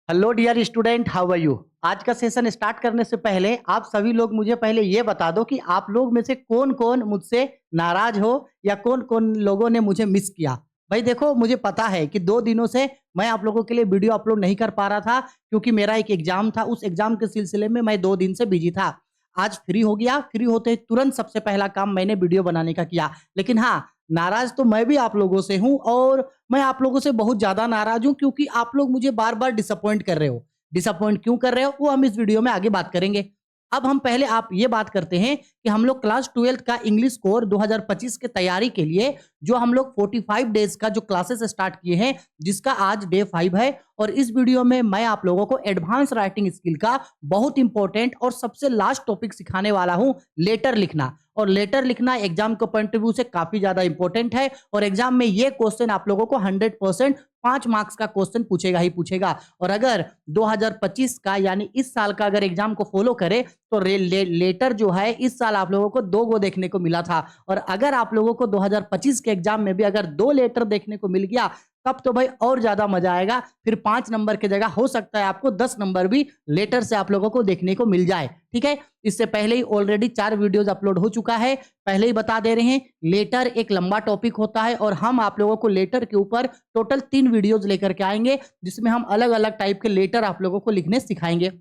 Hello dear student, how are you. आज का session start करने से पहले आप सभी लोग मुझे पहले ये बता दो कि आप लोग में से कौन कौन मुझसे नाराज हो या कौन कौन लोगों ने मुझे मिस किया। भाई देखो, मुझे पता है कि 2 दिनों से मैं आप लोगों के लिए वीडियो अपलोड नहीं कर पा रहा था क्योंकि मेरा एक एग्जाम था। उस एग्जाम के सिलसिले में मैं 2 दिन से बिजी था। आज फ्री हो गया, फ्री होते ही तुरंत सबसे पहला काम मैंने वीडियो बनाने का किया। लेकिन हाँ, नाराज तो मैं भी आप लोगों से हूँ और मैं आप लोगों से बहुत ज़्यादा नाराज़ हूँ क्योंकि आप लोग मुझे बार-बार डिसअपॉइंट कर रहे हो। डिसअपॉइंट क्यों कर रहे हो, वो हम इस वीडियो में आगे बात करेंगे। अब हम पहले आप ये बात करते हैं कि हम लोग क्लास 12th का इंग्लिश कोर 2025 की तैयारी के लिए जो हम लोग 45 डेज़ का जो क्लासेस स्टार्ट किए हैं, जिसका आज डे 5 है। और इस वीडियो में मैं आप लोगों को एडवांस राइटिंग स्किल का बहुत इंपॉर्टेंट और सबसे लास्ट टॉपिक सिखाने वाला हूँ, लेटर लिखना। और लेटर लिखना एग्जाम के पॉइंट ऑफ व्यू से काफी ज्यादा इंपॉर्टेंट है और एग्जाम में ये क्वेश्चन आप लोगों को 100% 5 मार्क्स का क्वेश्चन पूछेगा ही पूछेगा। और अगर 2025 का यानी इस साल का अगर एग्जाम को फॉलो करे तो लेटर जो है इस साल आप लोगों को 2 गो देखने को मिला था। और अगर आप लोगों को 2025 के एग्जाम में भी अगर 2 लेटर देखने को मिल गया तब तो भाई और ज्यादा मजा आएगा। फिर 5 नंबर की जगह हो सकता है आपको 10 नंबर भी लेटर से आप लोगों को देखने को मिल जाए। ठीक है, इससे पहले ही ऑलरेडी 4 वीडियोज अपलोड हो चुका है। पहले ही बता दे रहे हैं, लेटर एक लंबा टॉपिक होता है और हम आप लोगों को लेटर के ऊपर टोटल 3 वीडियोज लेकर के आएंगे जिसमें हम अलग अलग टाइप के लेटर आप लोगों को लिखने सिखाएंगे।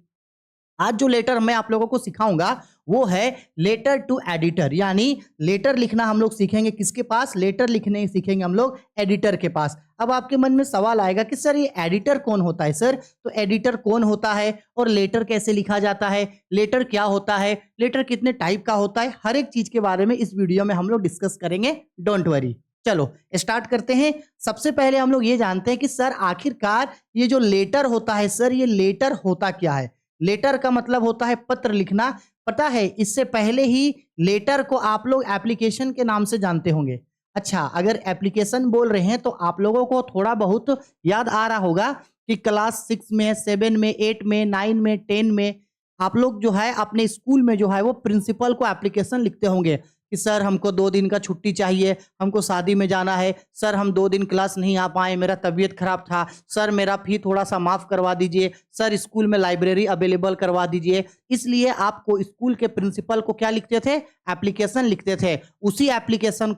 आज जो लेटर मैं आप लोगों को सिखाऊंगा वो है लेटर टू एडिटर, यानी लेटर लिखना हम लोग सीखेंगे किसके पास, लेटर लिखने सीखेंगे हम लोग एडिटर के पास। अब आपके मन में सवाल आएगा कि सर ये एडिटर कौन होता है। सर तो एडिटर कौन होता है और लेटर कैसे लिखा जाता है, लेटर क्या होता है, लेटर कितने टाइप का होता है, हर एक चीज के बारे में इस वीडियो में हम लोग डिस्कस करेंगे। डोंट वरी, चलो स्टार्ट करते हैं। सबसे पहले हम लोग ये जानते हैं कि सर आखिरकार ये जो लेटर होता है, सर ये लेटर होता क्या है। लेटर का मतलब होता है पत्र लिखना। पता है, इससे पहले ही लेटर को आप लोग एप्लीकेशन के नाम से जानते होंगे। अच्छा, अगर एप्लीकेशन बोल रहे हैं तो आप लोगों को थोड़ा बहुत याद आ रहा होगा कि क्लास 6 में, 7 में, 8 में, 9 में, 10 में आप लोग जो है अपने स्कूल में जो है वो प्रिंसिपल को एप्लीकेशन लिखते होंगे कि सर हमको 2 दिन का छुट्टी चाहिए, हमको शादी में जाना है, सर हम 2 दिन क्लास नहीं आ पाए, मेरा तबीयत खराब था, सर मेरा फी थोड़ा सा माफ करवा दीजिए, सर स्कूल में लाइब्रेरी अवेलेबल करवा दीजिए। इसलिए आपको स्कूल के प्रिंसिपल को क्या लिखते थे, एप्लीकेशन लिखते थे। उसी एप्लीकेशन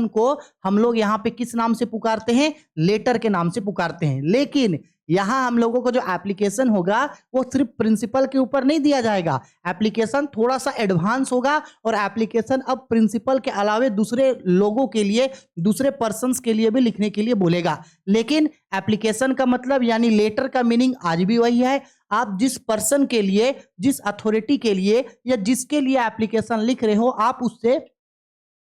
को हम लोग यहाँ पे किस नाम से पुकारते हैं, लेटर के नाम से पुकारते हैं। लेकिन यहां हम लोगों को जो एप्लीकेशन होगा वो सिर्फ प्रिंसिपल के ऊपर नहीं दिया जाएगा, एप्लीकेशन थोड़ा सा एडवांस होगा और एप्लीकेशन अब प्रिंसिपल के अलावे दूसरे लोगों के लिए, दूसरे पर्सन्स के लिए भी लिखने के लिए बोलेगा। लेकिन एप्लीकेशन का मतलब यानी लेटर का मीनिंग आज भी वही है। आप जिस पर्सन के लिए, जिस अथॉरिटी के लिए या जिसके लिए एप्लीकेशन लिख रहे हो, आप उससे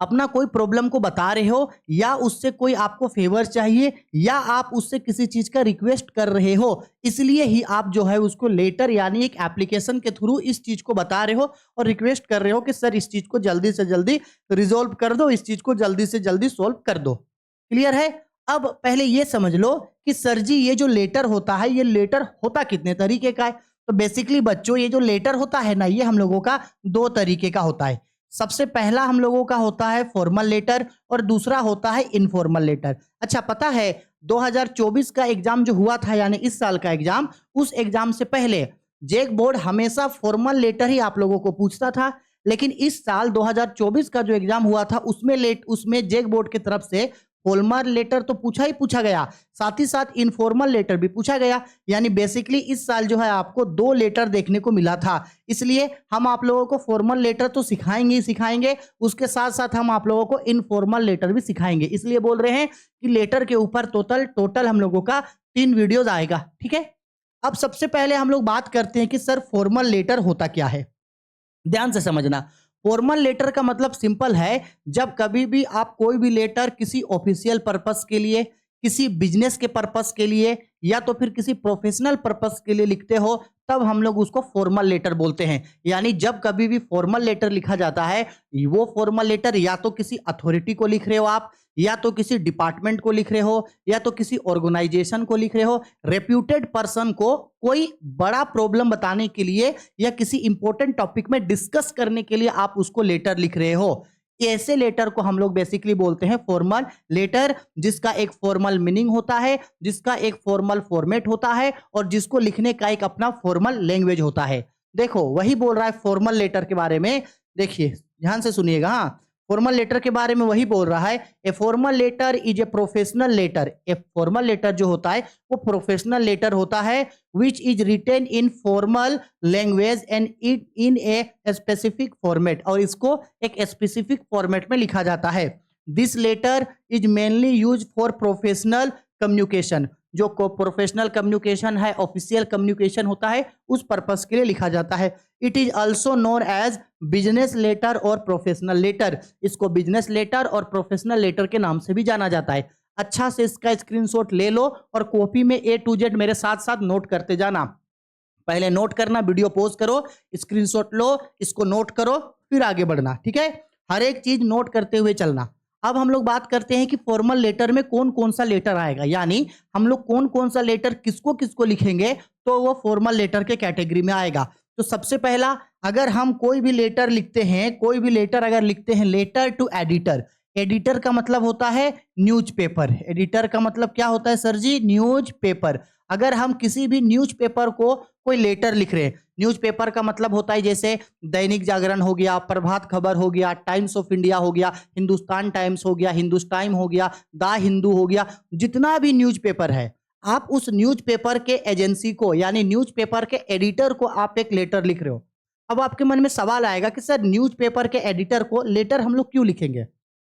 अपना कोई प्रॉब्लम को बता रहे हो या उससे कोई आपको फेवर चाहिए या आप उससे किसी चीज का रिक्वेस्ट कर रहे हो, इसलिए ही आप जो है उसको लेटर यानी एक एप्लीकेशन के थ्रू इस चीज को बता रहे हो और रिक्वेस्ट कर रहे हो कि सर इस चीज को जल्दी से जल्दी रिजोल्व कर दो, इस चीज को जल्दी से जल्दी सोल्व कर दो। क्लियर है। अब पहले ये समझ लो कि सर जी ये जो लेटर होता है, ये लेटर होता कितने तरीके का है। तो बेसिकली बच्चों, ये जो लेटर होता है ना, ये हम लोगों का 2 तरीके का होता है। सबसे पहला हम लोगों का होता है फॉर्मल लेटर और दूसरा होता है इनफॉर्मल लेटर। अच्छा, पता है 2024 का एग्जाम जो हुआ था यानी इस साल का एग्जाम, उस एग्जाम से पहले जेक बोर्ड हमेशा फॉर्मल लेटर ही आप लोगों को पूछता था। लेकिन इस साल 2024 का जो एग्जाम हुआ था उसमें जेक बोर्ड की तरफ से फॉर्मल लेटर तो पूछा ही पूछा गया, साथ ही साथ इनफॉर्मल लेटर भी पूछा गया। यानी बेसिकली इस साल जो है आपको 2 लेटर देखने को मिला था। इसलिए हम आप लोगों को फॉर्मल लेटर तो सिखाएंगे ही सिखाएंगे, उसके साथ साथ हम आप लोगों को इनफॉर्मल लेटर भी सिखाएंगे। इसलिए बोल रहे हैं कि लेटर के ऊपर टोटल हम लोगों का 3 वीडियोज आएगा। ठीक है, अब सबसे पहले हम लोग बात करते हैं कि सर फॉर्मल लेटर होता क्या है। ध्यान से समझना, फॉर्मल लेटर का मतलब सिंपल है, जब कभी भी आप कोई भी लेटर किसी ऑफिशियल पर्पस के लिए, किसी बिजनेस के पर्पस के लिए या तो फिर किसी प्रोफेशनल पर्पस के लिए लिखते हो, तब हम लोग उसको फॉर्मल लेटर बोलते हैं। यानी जब कभी भी फॉर्मल लेटर लिखा जाता है, वो फॉर्मल लेटर या तो किसी अथॉरिटी को लिख रहे हो आप, या तो किसी डिपार्टमेंट को लिख रहे हो, या तो किसी ऑर्गेनाइजेशन को लिख रहे हो, रेप्यूटेड पर्सन को कोई बड़ा प्रॉब्लम बताने के लिए या किसी इंपॉर्टेंट टॉपिक में डिस्कस करने के लिए आप उसको लेटर लिख रहे हो। ऐसे लेटर को हम लोग बेसिकली बोलते हैं फॉर्मल लेटर, जिसका एक फॉर्मल मीनिंग होता है, जिसका एक फॉर्मल फॉर्मेट होता है और जिसको लिखने का एक अपना फॉर्मल लैंग्वेज होता है। देखो वही बोल रहा है फॉर्मल लेटर के बारे में। देखिए ध्यान से सुनिएगा, हाँ फॉर्मल लेटर के बारे में वही बोल रहा है। A formal letter is a professional letter. A formal letter जो होता है वो प्रोफेशनल लेटर होता है, which is written in formal language and it in a specific format, और इसको एक स्पेसिफिक फॉर्मेट में लिखा जाता है। This letter is mainly use for professional communication. जो प्रोफेशनल कम्युनिकेशन है, ऑफिशियल कम्युनिकेशन होता है, उस पर्पस के लिए लिखा जाता है। It is also known as business letter और प्रोफेशनल लेटर। इसको बिजनेस लेटर और प्रोफेशनल लेटर के नाम से भी जाना जाता है। अच्छा से इसका स्क्रीनशॉट ले लो और कॉपी में A to Z मेरे साथ साथ नोट करते जाना। पहले नोट करना, वीडियो पॉज करो, स्क्रीनशॉट लो, इसको नोट करो, फिर आगे बढ़ना, ठीक है। हर एक चीज नोट करते हुए चलना। अब हम लोग बात करते हैं कि फॉर्मल लेटर में कौन कौन सा लेटर आएगा, यानी हम लोग कौन कौन सा लेटर किसको किसको लिखेंगे तो वो फॉर्मल लेटर के कैटेगरी में आएगा। तो सबसे पहला, अगर हम कोई भी लेटर लिखते हैं, कोई भी लेटर अगर लिखते हैं, लेटर टू एडिटर। एडिटर का मतलब होता है न्यूज़पेपर। एडिटर का मतलब क्या होता है सर जी? न्यूज़पेपर। अगर हम किसी भी न्यूज़पेपर को कोई लेटर लिख रहे हैं, न्यूज़पेपर का मतलब होता है जैसे दैनिक जागरण हो गया, प्रभात खबर हो गया, टाइम्स ऑफ इंडिया हो गया, हिंदुस्तान टाइम्स हो गया, हिंदुस्तान हो गया, द हिंदू हो गया, जितना भी न्यूज़पेपर है, आप उस न्यूज़पेपर के एजेंसी को यानी न्यूज़पेपर के एडिटर को आप एक लेटर लिख रहे हो। अब आपके मन में सवाल आएगा कि सर न्यूज़पेपर के एडिटर को लेटर हम लोग क्यों लिखेंगे?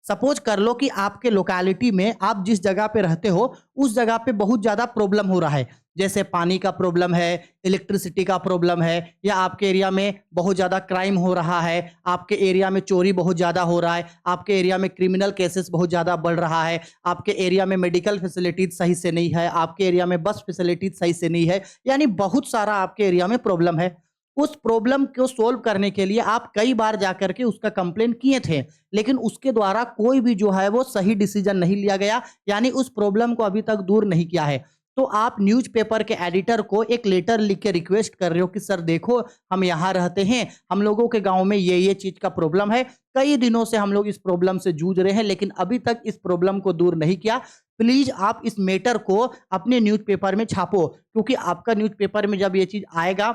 सपोज कर लो कि आपके लोकेलिटी में, आप जिस जगह पे रहते हो उस जगह पे बहुत ज़्यादा प्रॉब्लम हो रहा है, जैसे पानी का प्रॉब्लम है, इलेक्ट्रिसिटी का प्रॉब्लम है, या आपके एरिया में बहुत ज़्यादा क्राइम हो रहा है, आपके एरिया में चोरी बहुत ज़्यादा हो रहा है, आपके एरिया में क्रिमिनल केसेस बहुत ज़्यादा बढ़ रहा है, आपके एरिया में मेडिकल फैसिलिटीज सही से नहीं है, आपके एरिया में बस फैसिलिटीज सही से नहीं है, यानी बहुत सारा आपके एरिया में प्रॉब्लम है। उस प्रॉब्लम को सोल्व करने के लिए आप कई बार जाकर के उसका कंप्लेन किए थे, लेकिन उसके द्वारा कोई भी जो है वो सही डिसीजन नहीं लिया गया, यानी उस प्रॉब्लम को अभी तक दूर नहीं किया है। तो आप न्यूज़पेपर के एडिटर को एक लेटर लिख के रिक्वेस्ट कर रहे हो कि सर देखो, हम यहाँ रहते हैं, हम लोगों के गांव में ये चीज का प्रॉब्लम है, कई दिनों से हम लोग इस प्रॉब्लम से जूझ रहे हैं, लेकिन अभी तक इस प्रॉब्लम को दूर नहीं किया। प्लीज आप इस मैटर को अपने न्यूज़पेपर में छापो, क्योंकि आपका न्यूज़पेपर में जब ये चीज आएगा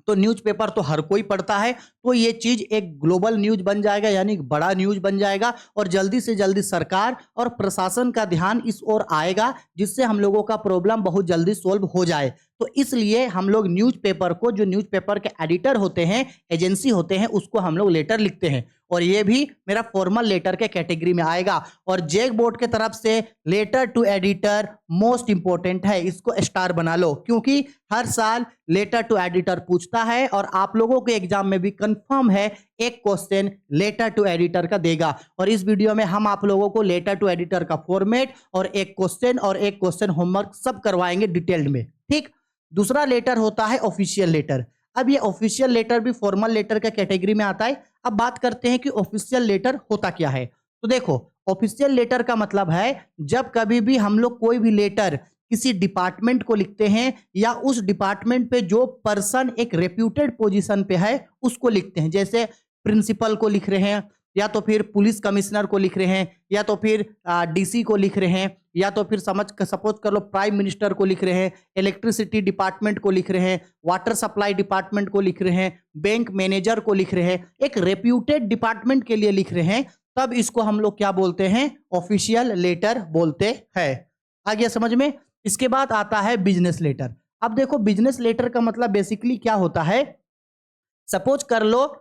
तो न्यूज़पेपर तो हर कोई पढ़ता है, तो ये चीज एक ग्लोबल न्यूज बन जाएगा, यानी एक बड़ा न्यूज बन जाएगा, और जल्दी से जल्दी सरकार और प्रशासन का ध्यान इस ओर आएगा, जिससे हम लोगों का प्रॉब्लम बहुत जल्दी सोल्व हो जाए। तो इसलिए हम लोग न्यूज़पेपर को, जो न्यूज़पेपर के एडिटर होते हैं, एजेंसी होते हैं, उसको हम लोग लेटर लिखते हैं, और ये भी मेरा फॉर्मल लेटर के कैटेगरी में आएगा। और जैक बोर्ड के तरफ से letter to editor most important है, इसको स्टार बना लो, क्योंकि हर साल लेटर टू एडिटर पूछता है, और आप लोगों के एग्जाम में भी कंफर्म है एक क्वेश्चन लेटर टू एडिटर का देगा। और इस वीडियो में हम आप लोगों को लेटर टू एडिटर का फॉर्मेट और एक क्वेश्चन होमवर्क सब करवाएंगे डिटेल्ड में, ठीक। दूसरा लेटर होता है ऑफिशियल लेटर। अब ये ऑफिशियल लेटर भी फॉर्मल लेटर का कैटेगरी में आता है। अब बात करते हैं कि ऑफिशियल लेटर होता क्या है। तो देखो, ऑफिशियल लेटर का मतलब है जब कभी भी हम लोग कोई भी लेटर किसी डिपार्टमेंट को लिखते हैं, या उस डिपार्टमेंट पे जो पर्सन एक रेप्यूटेड पोजीशन पे है उसको लिखते हैं, जैसे प्रिंसिपल को लिख रहे हैं, या तो फिर पुलिस कमिश्नर को लिख रहे हैं, या तो फिर डीसी को लिख रहे हैं, या तो फिर सपोज कर लो प्राइम मिनिस्टर को लिख रहे हैं, इलेक्ट्रिसिटी डिपार्टमेंट को लिख रहे हैं, वाटर सप्लाई डिपार्टमेंट को लिख रहे हैं, बैंक मैनेजर को लिख रहे हैं, एक रेप्यूटेड डिपार्टमेंट के लिए लिख रहे हैं, तब इसको हम लोग क्या बोलते हैं? ऑफिशियल लेटर बोलते हैं। आ गया समझ में? इसके बाद आता है बिजनेस लेटर। अब देखो, बिजनेस लेटर का मतलब बेसिकली क्या होता है। सपोज कर लो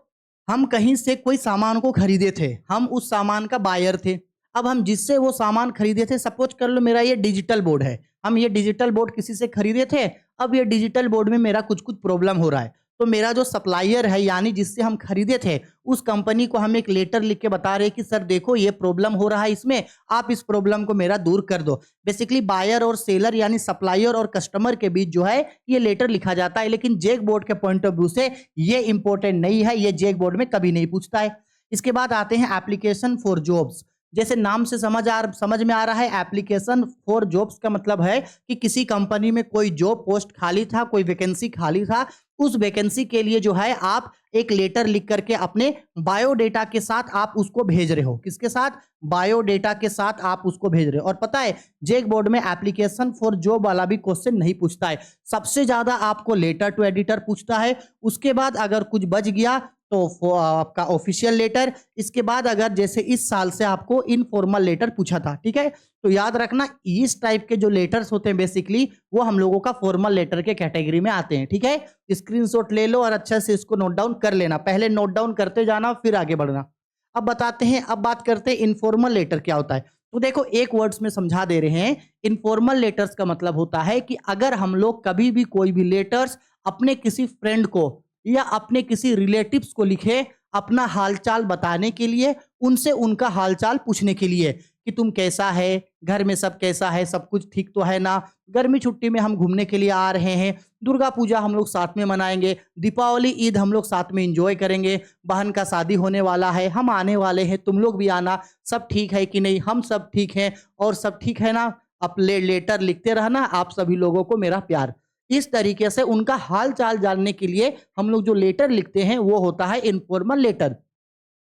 हम कहीं से कोई सामान को खरीदे थे, हम उस सामान का बायर थे। अब हम जिससे वो सामान खरीदे थे, सपोज कर लो मेरा ये डिजिटल बोर्ड है, हम ये डिजिटल बोर्ड किसी से खरीदे थे, अब ये डिजिटल बोर्ड में मेरा कुछ कुछ प्रॉब्लम हो रहा है, तो मेरा जो सप्लायर है यानी जिससे हम खरीदे थे, उस कंपनी को हम एक लेटर लिख के बता रहे हैं कि सर देखो ये प्रॉब्लम हो रहा है इसमें, आप इस प्रॉब्लम को मेरा दूर कर दो। बेसिकली बायर और सेलर यानी सप्लायर और कस्टमर के बीच जो है ये लेटर लिखा जाता है, लेकिन जैक बोर्ड के पॉइंट ऑफ व्यू से ये इंपॉर्टेंट नहीं है, ये जैक बोर्ड में कभी नहीं पूछता है। इसके बाद आते हैं एप्लीकेशन फॉर जॉब्स। जैसे नाम से समझ में आ रहा है, एप्लीकेशन फॉर जॉब्स का मतलब है कि किसी कंपनी में कोई जॉब पोस्ट खाली था, कोई वैकेंसी खाली था, उस वैकेंसी के लिए जो है आप एक लेटर लिख करके अपने बायोडेटा के साथ आप उसको भेज रहे हो। किसके साथ? बायोडेटा के साथ आप उसको भेज रहे हो। और पता है जेक बोर्ड में एप्लीकेशन फॉर जॉब वाला भी क्वेश्चन नहीं पूछता है, सबसे ज्यादा आपको लेटर टू एडिटर पूछता है। उसके बाद अगर कुछ बच गया तो आपका ऑफिशियल लेटर, इसके बाद अगर जैसे इस साल से आपको इनफॉर्मल लेटर पूछा था, ठीक है, तो याद रखना इस टाइप के जो लेटर्स होते हैं बेसिकली वो हम लोगों का फॉर्मल लेटर के कैटेगरी में आते हैं। ठीक है, स्क्रीनशॉट ले लो और अच्छे से इसको नोट डाउन कर लेना, पहले नोट डाउन करते जाना फिर आगे बढ़ना। अब बताते हैं, अब बात करते हैं इनफॉर्मल लेटर क्या होता है। तो देखो एक वर्ड्स में समझा दे रहे हैं, इनफॉर्मल लेटर्स का मतलब होता है कि अगर हम लोग कभी भी कोई भी लेटर्स अपने किसी फ्रेंड को या अपने किसी रिलेटिव्स को लिखे अपना हालचाल बताने के लिए, उनसे उनका हालचाल पूछने के लिए कि तुम कैसा है, घर में सब कैसा है, सब कुछ ठीक तो है ना, गर्मी छुट्टी में हम घूमने के लिए आ रहे हैं, दुर्गा पूजा हम लोग साथ में मनाएंगे, दीपावली ईद हम लोग साथ में एंजॉय करेंगे, बहन का शादी होने वाला है, हम आने वाले हैं, तुम लोग भी आना, सब ठीक है कि नहीं, हम सब ठीक हैं और सब ठीक है ना, आप लेटर लिखते रहना, आप सभी लोगों को मेरा प्यार। इस तरीके से उनका हाल चाल जानने के लिए हम लोग जो लेटर लिखते हैं वो होता है इनफॉर्मल लेटर।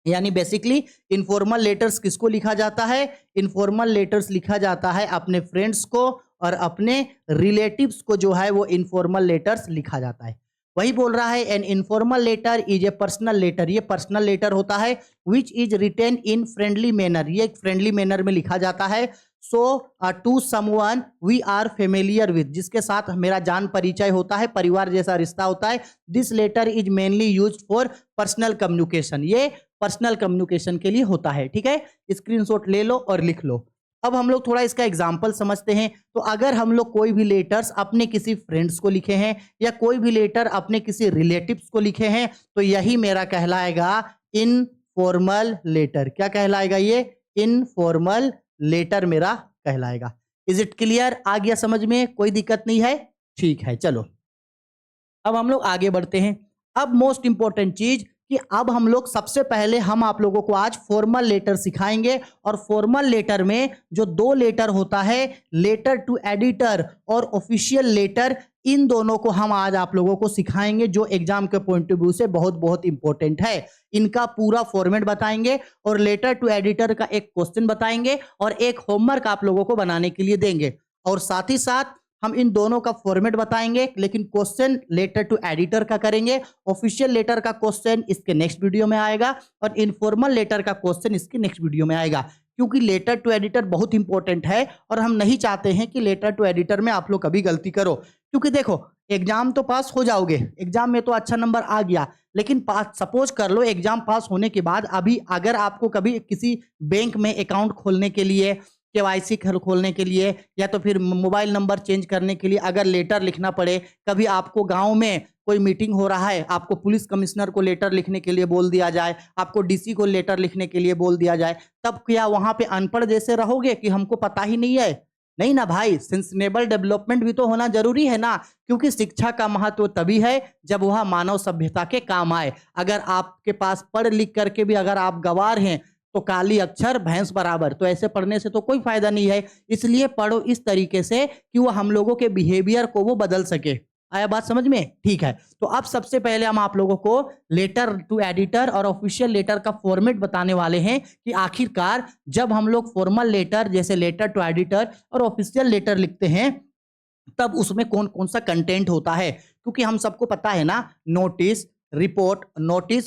यानी बेसिकली इनफॉर्मल लेटर्स किसको लिखा जाता है? इनफॉर्मल लेटर्स लिखा जाता है अपने फ्रेंड्स को और अपने रिलेटिव्स को जो है वो इनफॉर्मल लेटर्स लिखा जाता है। वही बोल रहा है an informal letter is a personal letter, ये पर्सनल लेटर होता है which is written in friendly manner, ये एक फ्रेंडली मैनर में लिखा जाता है। So to someone we are familiar with, जिसके साथ मेरा जान परिचय होता है, परिवार जैसा रिश्ता होता है। This letter is mainly used for personal communication, ये पर्सनल कम्युनिकेशन के लिए होता है। ठीक है, स्क्रीनशॉट ले लो और लिख लो। अब हम लोग थोड़ा इसका एग्जाम्पल समझते हैं। तो अगर हम लोग कोई भी लेटर्स अपने किसी फ्रेंड्स को लिखे हैं या कोई भी लेटर अपने किसी रिलेटिव्स को लिखे हैं तो यही मेरा कहलाएगा इनफॉर्मल लेटर। क्या कहलाएगा? ये इनफॉर्मल लेटर मेरा कहलाएगा। Is it clear? आ गया समझ में? कोई दिक्कत नहीं है? ठीक है, चलो अब हम लोग आगे बढ़ते हैं। अब मोस्ट इंपॉर्टेंट चीज कि अब हम लोग सबसे पहले हम आप लोगों को आज फॉर्मल लेटर सिखाएंगे और फॉर्मल लेटर में जो दो लेटर होता है, लेटर टू एडिटर और ऑफिशियल लेटर, इन दोनों को हम आज आप लोगों को सिखाएंगे जो एग्जाम के पॉइंट ऑफ व्यू से बहुत बहुत इंपॉर्टेंट है। इनका पूरा फॉर्मेट बताएंगे और लेटर टू एडिटर का एक क्वेश्चन बताएंगे और एक होमवर्क आप लोगों को बनाने के लिए देंगे और साथ ही साथ हम इन दोनों का फॉर्मेट बताएंगे, लेकिन क्वेश्चन लेटर टू एडिटर का करेंगे, ऑफिशियल लेटर का क्वेश्चन इसके नेक्स्ट वीडियो में आएगा और इनफॉर्मल लेटर का क्वेश्चन इसके नेक्स्ट वीडियो में आएगा। क्योंकि लेटर टू एडिटर बहुत इंपॉर्टेंट है और हम नहीं चाहते हैं कि लेटर टू एडिटर में आप लोग कभी गलती करो। क्योंकि देखो एग्जाम तो पास हो जाओगे, एग्जाम में तो अच्छा नंबर आ गया, लेकिन पास सपोज कर लो एग्जाम पास होने के बाद अभी अगर आपको कभी किसी बैंक में अकाउंट खोलने के लिए, केवाईसी खोलने के लिए या तो फिर मोबाइल नंबर चेंज करने के लिए अगर लेटर लिखना पड़े, कभी आपको गांव में कोई मीटिंग हो रहा है, आपको पुलिस कमिश्नर को लेटर लिखने के लिए बोल दिया जाए, आपको डीसी को लेटर लिखने के लिए बोल दिया जाए, तब क्या वहां पे अनपढ़ जैसे रहोगे कि हमको पता ही नहीं है? नहीं ना भाई, सेंसिबल डेवलपमेंट भी तो होना जरूरी है ना। क्योंकि शिक्षा का महत्व तभी है जब वह मानव सभ्यता के काम आए। अगर आपके पास पढ़ लिख करके भी अगर आप गंवार हैं तो काली अक्षर भैंस बराबर, तो ऐसे पढ़ने से तो कोई फायदा नहीं है। इसलिए पढ़ो इस तरीके से कि वो हम लोगों के बिहेवियर को वो बदल सके। आया बात समझ में? ठीक है, तो अब सबसे पहले हम आप लोगों को लेटर टू एडिटर और ऑफिशियल लेटर का फॉर्मेट बताने वाले हैं कि आखिरकार जब हम लोग फॉर्मल लेटर जैसे लेटर टू एडिटर और ऑफिशियल लेटर लिखते हैं तब उसमें कौन कौन सा कंटेंट होता है। क्योंकि हम सबको पता है ना, नोटिस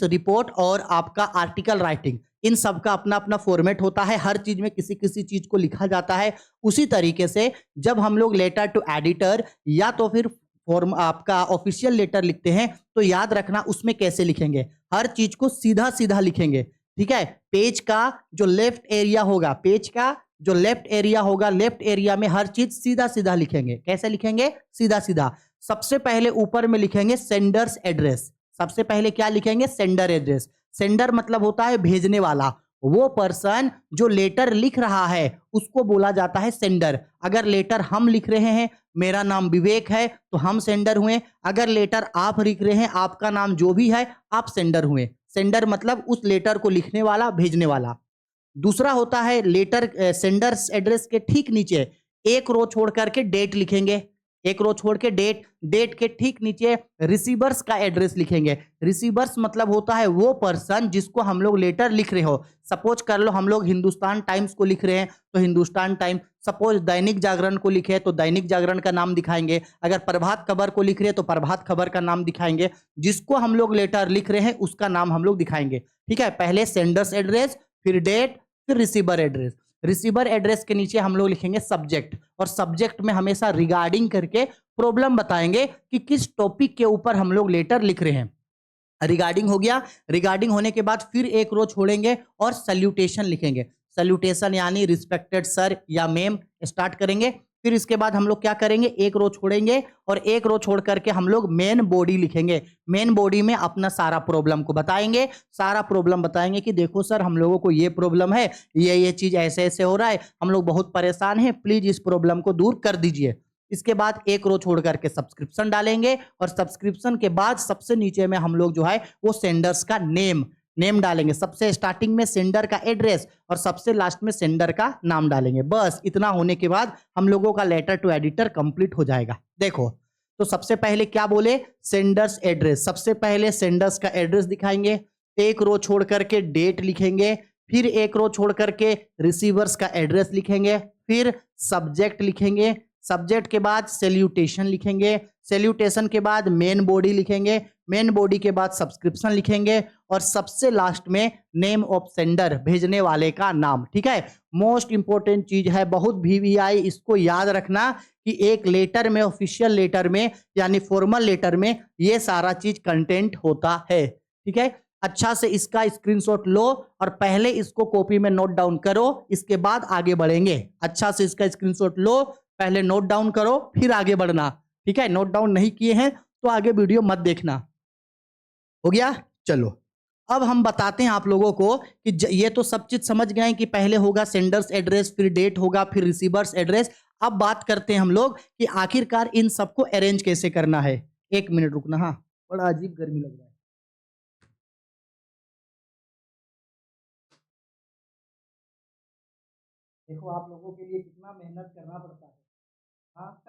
रिपोर्ट और आपका आर्टिकल राइटिंग, इन सब का अपना अपना फॉर्मेट होता है, हर चीज में किसी किसी चीज को लिखा जाता है। उसी तरीके से जब हम लोग लेटर टू एडिटर या तो फिर फॉर्म आपका ऑफिशियल लेटर लिखते हैं तो याद रखना उसमें कैसे लिखेंगे, हर चीज को सीधा सीधा लिखेंगे। ठीक है, पेज का जो लेफ्ट एरिया होगा, पेज का जो लेफ्ट एरिया होगा, लेफ्ट एरिया में हर चीज सीधा सीधा लिखेंगे। कैसे लिखेंगे? सीधा सीधा। सबसे पहले ऊपर में लिखेंगे सेंडर्स एड्रेस। सबसे पहले क्या लिखेंगे? Sender address. सेंडर मतलब होता है भेजने वाला, वो पर्सन जो लेटर लिख रहा है उसको बोला जाता है सेंडर। अगर लेटर हम लिख रहे हैं, मेरा नाम विवेक है, तो हम सेंडर हुए। अगर लेटर आप लिख रहे हैं, आपका नाम जो भी है, आप सेंडर हुए। सेंडर मतलब उस लेटर को लिखने वाला, भेजने वाला। दूसरा होता है लेटर सेंडर्स एड्रेस के ठीक नीचे एक रो छोड़ करके डेट लिखेंगे, एक रो छोड़ के डेट, डेट के ठीक नीचे रिसीवर्स का एड्रेस लिखेंगे। रिसीवर्स मतलब होता है वो पर्सन जिसको हम लोग लेटर लिख रहे हो। सपोज कर लो हम लोग हिंदुस्तान टाइम्स को लिख रहे हैं तो हिंदुस्तान टाइम्स, सपोज दैनिक जागरण को लिखे तो दैनिक जागरण का नाम दिखाएंगे, अगर प्रभात खबर को लिख रहे हैं तो प्रभात खबर का नाम दिखाएंगे, जिसको हम लोग लेटर लिख रहे हैं उसका नाम हम लोग दिखाएंगे। ठीक है, पहले सेंडर्स एड्रेस, फिर डेट, फिर रिसीवर एड्रेस। रिसीवर एड्रेस के नीचे हम लोग लिखेंगे सब्जेक्ट, और सब्जेक्ट में हमेशा रिगार्डिंग करके प्रॉब्लम बताएंगे कि किस टॉपिक के ऊपर हम लोग लेटर लिख रहे हैं। रिगार्डिंग हो गया, रिगार्डिंग होने के बाद फिर एक रो छोड़ेंगे और सल्यूटेशन लिखेंगे। सल्यूटेशन यानी रिस्पेक्टेड सर या मैम स्टार्ट करेंगे। फिर इसके बाद हम लोग क्या करेंगे, एक रो छोड़ेंगे और एक रो छोड़ करके हम लोग मेन बॉडी लिखेंगे। मेन बॉडी में अपना सारा प्रॉब्लम को बताएंगे, सारा प्रॉब्लम बताएंगे कि देखो सर हम लोगों को ये प्रॉब्लम है, ये चीज ऐसे ऐसे हो रहा है, हम लोग बहुत परेशान हैं, प्लीज इस प्रॉब्लम को दूर कर दीजिए। इसके बाद एक रो छोड़ करके सब्सक्रिप्शन डालेंगे और सब्सक्रिप्शन के बाद सबसे नीचे में हम लोग जो है वो सेंडर्स का नेम डालेंगे। सबसे स्टार्टिंग में सेंडर का एड्रेस और सबसे लास्ट में सेंडर का नाम डालेंगे। बस इतना होने के बाद हम लोगों का लेटर टू एडिटर कंप्लीट हो जाएगा। देखो तो सबसे पहले क्या बोले, सेंडर्स एड्रेस, सबसे पहले सेंडर्स का एड्रेस दिखाएंगे, एक रो छोड़ करके डेट लिखेंगे, फिर एक रो छोड़ करके रिसीवर्स का एड्रेस लिखेंगे, फिर सब्जेक्ट लिखेंगे, सब्जेक्ट के बाद सैल्यूटेशन लिखेंगे, सैल्यूटेशन के बाद मेन बॉडी लिखेंगे, मेन बॉडी के बाद सब्सक्रिप्शन लिखेंगे और सबसे लास्ट में नेम ऑफ सेंडर, भेजने वाले का नाम। ठीक है, मोस्ट इंपॉर्टेंट चीज है, बहुत वीवीआई, इसको याद रखना कि एक लेटर में, ऑफिशियल लेटर में यानी फॉर्मल लेटर में ये सारा चीज कंटेंट होता है। ठीक है, अच्छा से इसका स्क्रीनशॉट लो और पहले इसको कॉपी में नोट डाउन करो, इसके बाद आगे बढ़ेंगे। अच्छा से इसका स्क्रीनशॉट लो, पहले नोट डाउन करो फिर आगे बढ़ना। ठीक है, नोट डाउन नहीं किए हैं तो आगे वीडियो मत देखना। हो गया, चलो अब हम बताते हैं आप लोगों को कि ये तो सब चीज समझ गए कि पहले होगा सेंडर्स एड्रेस, फिर डेट होगा, फिर रिसीवर्स एड्रेस। अब बात करते हैं हम लोग कि आखिरकार इन सबको अरेंज कैसे करना है। एक मिनट रुकना, हाँ बड़ा अजीब गर्मी लग रहा है। देखो आप लोगों के लिए कितना मेहनत करना पड़ता है। हाँ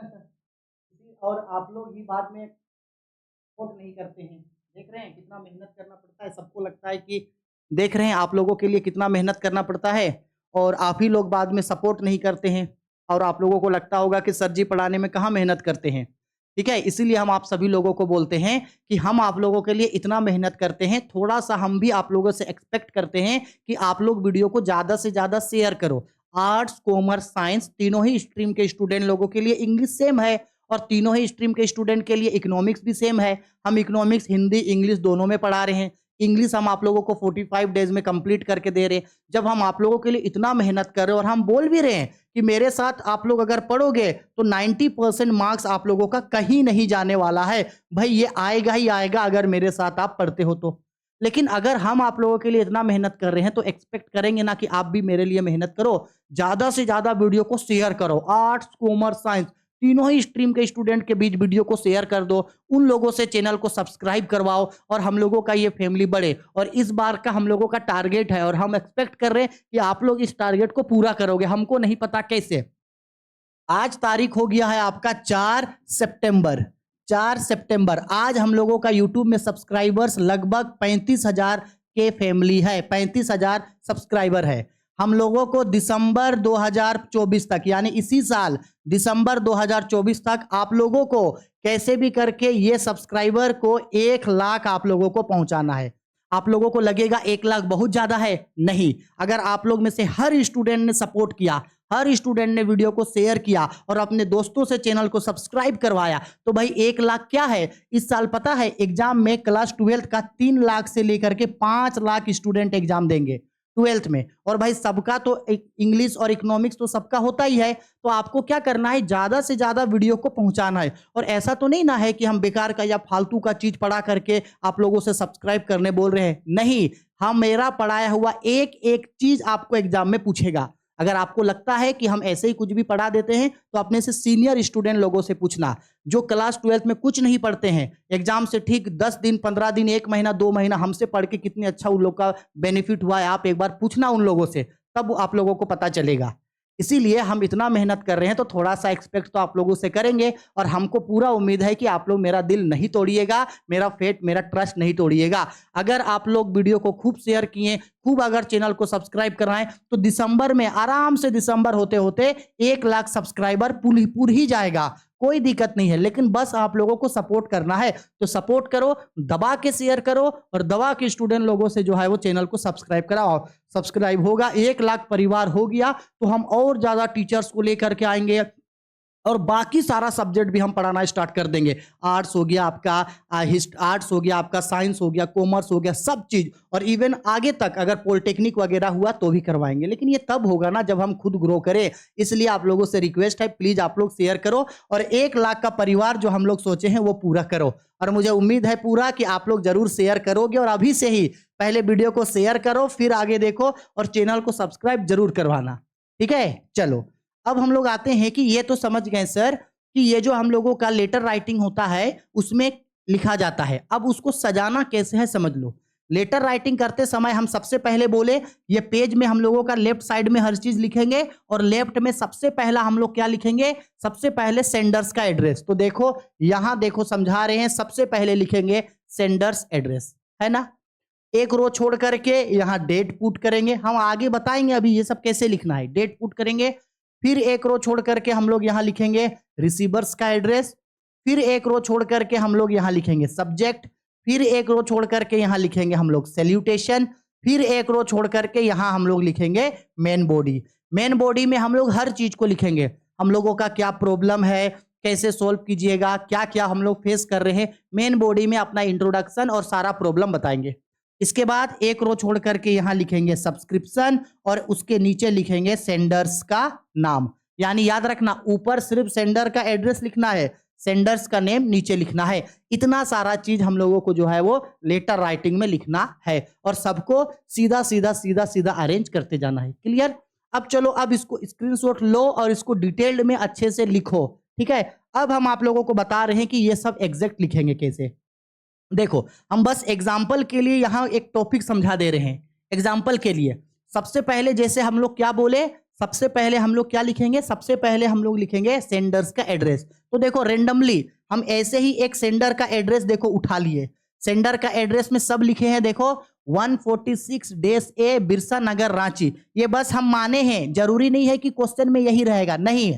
और आप लोग ही बाद में सपोर्ट नहीं करते हैं। देख रहे हैं कितना मेहनत करना पड़ता है, सबको लगता है कि देख रहे हैं आप लोगों के लिए कितना मेहनत करना पड़ता है और आप ही लोग बाद में सपोर्ट नहीं करते हैं। और आप लोगों को लगता होगा कि सर जी पढ़ाने में कहाँ मेहनत करते हैं। ठीक है, इसीलिए हम आप सभी लोगों को बोलते हैं कि हम आप लोगों के लिए इतना मेहनत करते हैं, थोड़ा सा हम भी आप लोगों से एक्सपेक्ट करते हैं कि आप लोग वीडियो को ज़्यादा से ज़्यादा शेयर करो। आर्ट्स, कॉमर्स, साइंस तीनों ही स्ट्रीम के स्टूडेंट लोगों के लिए इंग्लिश सेम है और तीनों ही स्ट्रीम के स्टूडेंट के लिए इकोनॉमिक्स भी सेम है। हम इकोनॉमिक्स हिंदी इंग्लिश दोनों में पढ़ा रहे हैं। इंग्लिश हम आप लोगों को 45 डेज में कंप्लीट करके दे रहे हैं। जब हम आप लोगों के लिए इतना मेहनत कर रहे हैं और हम बोल भी रहे हैं कि मेरे साथ आप लोग अगर पढ़ोगे तो 90% मार्क्स आप लोगों का कहीं नहीं जाने वाला है। भाई ये आएगा ही आएगा अगर मेरे साथ आप पढ़ते हो तो। लेकिन अगर हम आप लोगों के लिए इतना मेहनत कर रहे हैं तो एक्सपेक्ट करेंगे ना कि आप भी मेरे लिए मेहनत करो, ज्यादा से ज्यादा वीडियो को शेयर करो। आर्ट्स, कॉमर्स, साइंस तीनों ही स्ट्रीम के स्टूडेंट के बीच वीडियो को शेयर कर दो, उन लोगों से चैनल को सब्सक्राइब करवाओ और हम लोगों का ये फैमिली बढ़े। और इस बार का हम लोगों का टारगेट है और हम एक्सपेक्ट कर रहे हैं कि आप लोग इस टारगेट को पूरा करोगे, हमको नहीं पता कैसे। आज तारीख हो गया है आपका 4 सितंबर। 4 सितंबर आज हम लोगों का यूट्यूब में सब्सक्राइबर्स लगभग 35,000 के फैमिली है, 35,000 सब्सक्राइबर है। हम लोगों को दिसंबर 2024 तक यानी इसी साल दिसंबर 2024 तक आप लोगों को कैसे भी करके ये सब्सक्राइबर को 1 लाख आप लोगों को पहुंचाना है। आप लोगों को लगेगा 1 लाख बहुत ज्यादा है, नहीं। अगर आप लोग में से हर स्टूडेंट ने सपोर्ट किया, हर स्टूडेंट ने वीडियो को शेयर किया और अपने दोस्तों से चैनल को सब्सक्राइब करवाया तो भाई 1 लाख क्या है। इस साल पता है एग्जाम में क्लास 12th का 3 लाख से लेकर के 5 लाख स्टूडेंट एग्जाम देंगे 12th में। और भाई सबका तो इंग्लिश और इकोनॉमिक्स तो सबका होता ही है। तो आपको क्या करना है, ज्यादा से ज्यादा वीडियो को पहुंचाना है। और ऐसा तो नहीं ना है कि हम बेकार का या फालतू का चीज पढ़ा करके आप लोगों से सब्सक्राइब करने बोल रहे हैं, नहीं। हम मेरा पढ़ाया हुआ एक एक चीज आपको एग्जाम में पूछेगा। अगर आपको लगता है कि हम ऐसे ही कुछ भी पढ़ा देते हैं तो अपने से सीनियर स्टूडेंट लोगों से पूछना, जो क्लास 12th में कुछ नहीं पढ़ते हैं, एग्जाम से ठीक 10 दिन 15 दिन 1 महीना 2 महीना हमसे पढ़ के कितनी अच्छा उन लोग का बेनिफिट हुआ है, आप एक बार पूछना उन लोगों से। तब आप लोगों को पता चलेगा। इसीलिए हम इतना मेहनत कर रहे हैं, तो थोड़ा सा एक्सपेक्ट तो आप लोगों से करेंगे, और हमको पूरा उम्मीद है कि आप लोग मेरा दिल नहीं तोड़िएगा, मेरा फेथ, मेरा ट्रस्ट नहीं तोड़िएगा। अगर आप लोग वीडियो को खूब शेयर किए, खूब अगर चैनल को सब्सक्राइब कराएं, तो दिसंबर में आराम से, दिसंबर होते होते 1 लाख सब्सक्राइबर पूर ही जाएगा। कोई दिक्कत नहीं है, लेकिन बस आप लोगों को सपोर्ट करना है। तो सपोर्ट करो, दबा के शेयर करो, और दबा के स्टूडेंट लोगों से जो है वो चैनल को सब्सक्राइब कराओ। सब्सक्राइब होगा, 1 लाख परिवार हो गया, तो हम और ज्यादा टीचर्स को लेकर के आएंगे, और बाकी सारा सब्जेक्ट भी हम पढ़ाना स्टार्ट कर देंगे। आर्ट्स हो गया आपका, आर्ट्स हो गया आपका, साइंस हो गया, कॉमर्स हो गया, सब चीज, और इवन आगे तक अगर पॉलिटेक्निक वगैरह हुआ तो भी करवाएंगे। लेकिन ये तब होगा ना जब हम खुद ग्रो करें। इसलिए आप लोगों से रिक्वेस्ट है, प्लीज आप लोग शेयर करो, और 1 लाख का परिवार जो हम लोग सोचे हैं वो पूरा करो। और मुझे उम्मीद है पूरा कि आप लोग जरूर शेयर करोगे, और अभी से ही पहले वीडियो को शेयर करो, फिर आगे देखो, और चैनल को सब्सक्राइब जरूर करवाना। ठीक है, चलो अब हम लोग आते हैं कि ये तो समझ गए सर कि ये जो हम लोगों का लेटर राइटिंग होता है उसमें लिखा जाता है। अब उसको सजाना कैसे है समझ लो। लेटर राइटिंग करते समय हम सबसे पहले बोले, ये पेज में हम लोगों का लेफ्ट साइड में हर चीज लिखेंगे, और लेफ्ट में सबसे पहला हम लोग क्या लिखेंगे, सबसे पहले सेंडर्स का एड्रेस। तो देखो यहां देखो समझा रहे हैं, सबसे पहले लिखेंगे सेंडर्स एड्रेस, है ना। एक रो छोड़ करके यहां डेट पुट करेंगे, हम आगे बताएंगे अभी ये सब कैसे लिखना है। डेट पुट करेंगे, फिर एक रो छोड़ करके हम लोग यहां लिखेंगे रिसीवर्स का एड्रेस, फिर एक रो छोड़ करके हम लोग यहां लिखेंगे सब्जेक्ट, फिर एक रो छोड़ करके यहां लिखेंगे हम लोग सैल्यूटेशन, फिर एक रो छोड़ करके यहां हम लोग लिखेंगे मेन बॉडी। मेन बॉडी में हम लोग हर चीज को लिखेंगे, हम लोगों का क्या प्रॉब्लम है, कैसे सोल्व कीजिएगा, क्या क्या हम लोग फेस कर रहे हैं। मेन बॉडी में अपना इंट्रोडक्शन और सारा प्रॉब्लम बताएंगे। इसके बाद एक रो छोड़ करके यहां लिखेंगे सब्सक्रिप्शन, और उसके नीचे लिखेंगे सेंडर्स का नाम। यानी याद रखना, ऊपर सिर्फ सेंडर का एड्रेस लिखना है, सेंडर्स का नेम नीचे लिखना है। इतना सारा चीज हम लोगों को जो है वो लेटर राइटिंग में लिखना है, और सबको सीधा सीधा सीधा सीधा अरेंज करते जाना है। क्लियर। अब चलो, अब इसको स्क्रीनशॉट लो और इसको डिटेल्ड में अच्छे से लिखो। ठीक है, अब हम आप लोगों को बता रहे हैं कि ये सब एग्जैक्ट लिखेंगे कैसे। देखो, हम बस एग्जाम्पल के लिए यहां एक टॉपिक समझा दे रहे हैं। एग्जाम्पल के लिए सबसे पहले जैसे हम लोग क्या बोले, सबसे पहले हम लोग क्या लिखेंगे, सबसे पहले हम लोग लिखेंगे सेंडर्स का एड्रेस। तो देखो रेंडमली हम ऐसे ही एक सेंडर का एड्रेस देखो उठा लिए। सेंडर का एड्रेस में सब लिखे हैं, देखो 146-A बिरसा नगर रांची। ये बस हम माने हैं, जरूरी नहीं है कि क्वेश्चन में यही रहेगा, नहीं।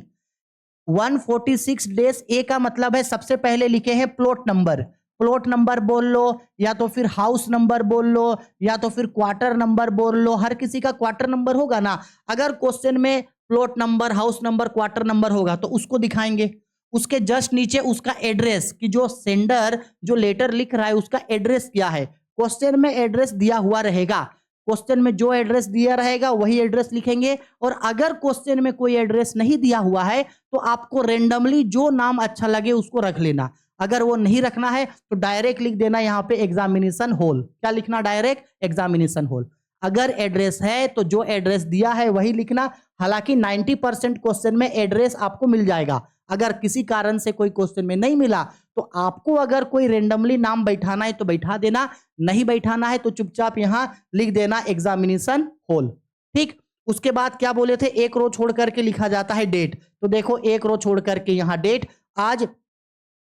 146-A का मतलब है सबसे पहले लिखे हैं प्लॉट नंबर। प्लॉट नंबर बोल लो, या तो फिर हाउस नंबर बोल लो, या तो फिर क्वार्टर नंबर बोल लो। हर किसी का क्वार्टर नंबर होगा ना। अगर क्वेश्चन में plot number, house number, quarter number होगा तो उसको दिखाएंगे। उसके जस्ट नीचे उसका एड्रेस, कि जो सेंडर जो लेटर लिख रहा है उसका एड्रेस क्या है। क्वेश्चन में एड्रेस दिया हुआ रहेगा, क्वेश्चन में जो एड्रेस दिया रहेगा वही एड्रेस लिखेंगे। और अगर क्वेश्चन में कोई एड्रेस नहीं दिया हुआ है तो आपको रेंडमली जो नाम अच्छा लगे उसको रख लेना। अगर वो नहीं रखना है तो डायरेक्ट लिख देना यहाँ पे एग्जामिनेशन हॉल। क्या लिखना, डायरेक्ट एग्जामिनेशन हॉल। अगर एड्रेस है तो जो एड्रेस दिया है वही लिखना। हालांकि 90% क्वेश्चन में एड्रेस आपको मिल जाएगा। अगर किसी कारण से कोई क्वेश्चन में नहीं मिला तो आपको अगर कोई रेंडमली नाम बैठाना है तो बैठा देना, नहीं बैठाना है तो चुपचाप यहां लिख देना एग्जामिनेशन हॉल। ठीक। उसके बाद क्या बोले थे, एक रो छोड़ करके लिखा जाता है डेट। तो देखो एक रो छोड़ करके यहां डेट, आज